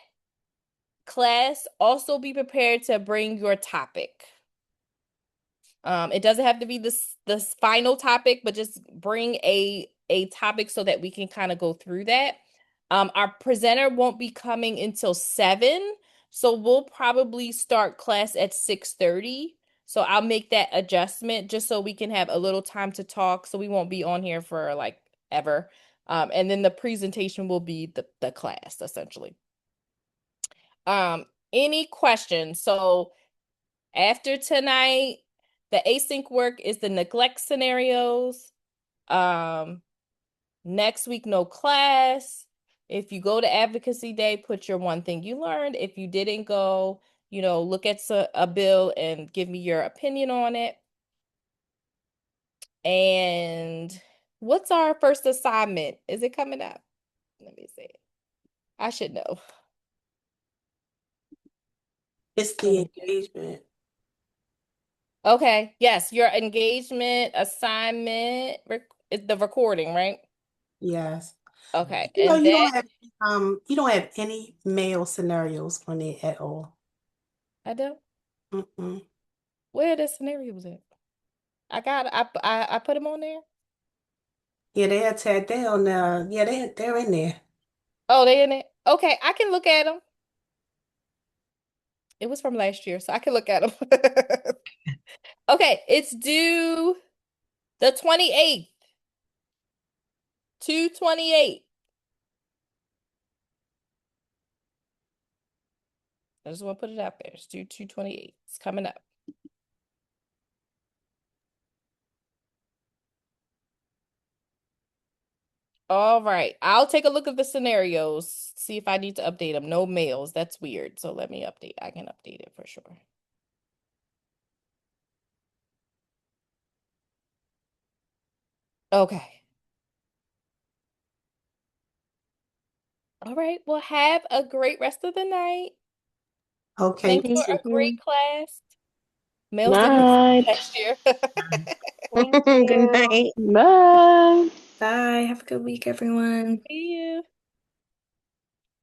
class, also be prepared to bring your topic. It doesn't have to be this final topic, but just bring a topic so that we can kind of go through that. Our presenter won't be coming until 7, so we'll probably start class at 6:30. So I'll make that adjustment just so we can have a little time to talk, so we won't be on here for like ever. And then the presentation will be the class essentially. Any questions? So after tonight, the async work is the neglect scenarios. Next week, no class. If you go to advocacy day, put your one thing you learned. If you didn't go, look at a bill and give me your opinion on it. And what's our first assignment? Is it coming up? Let me see. I should know. It's the engagement. Okay. Yes, your engagement assignment is the recording, right? Yes. Okay. You know, And then you don't have any male scenarios on it at all. I do. Mm-mm. Where are the scenarios at? I put them on there. Yeah, they had tagged down now. Yeah, they're in there. Oh, they in it. Okay, I can look at them. It was from last year, so I can look at them. Okay, it's due the 28th. 2/28. I just want to put it out there. It's due 2/28. It's coming up. All right. I'll take a look at the scenarios, see if I need to update them. No males. That's weird. So let me update. I can update it for sure. Okay. All right. Well, have a great rest of the night. Okay. Thanks You for a great too. class. Males didn't miss Night. last year. Thank Good you. night. Bye. Bye. Have a good week, everyone. See you.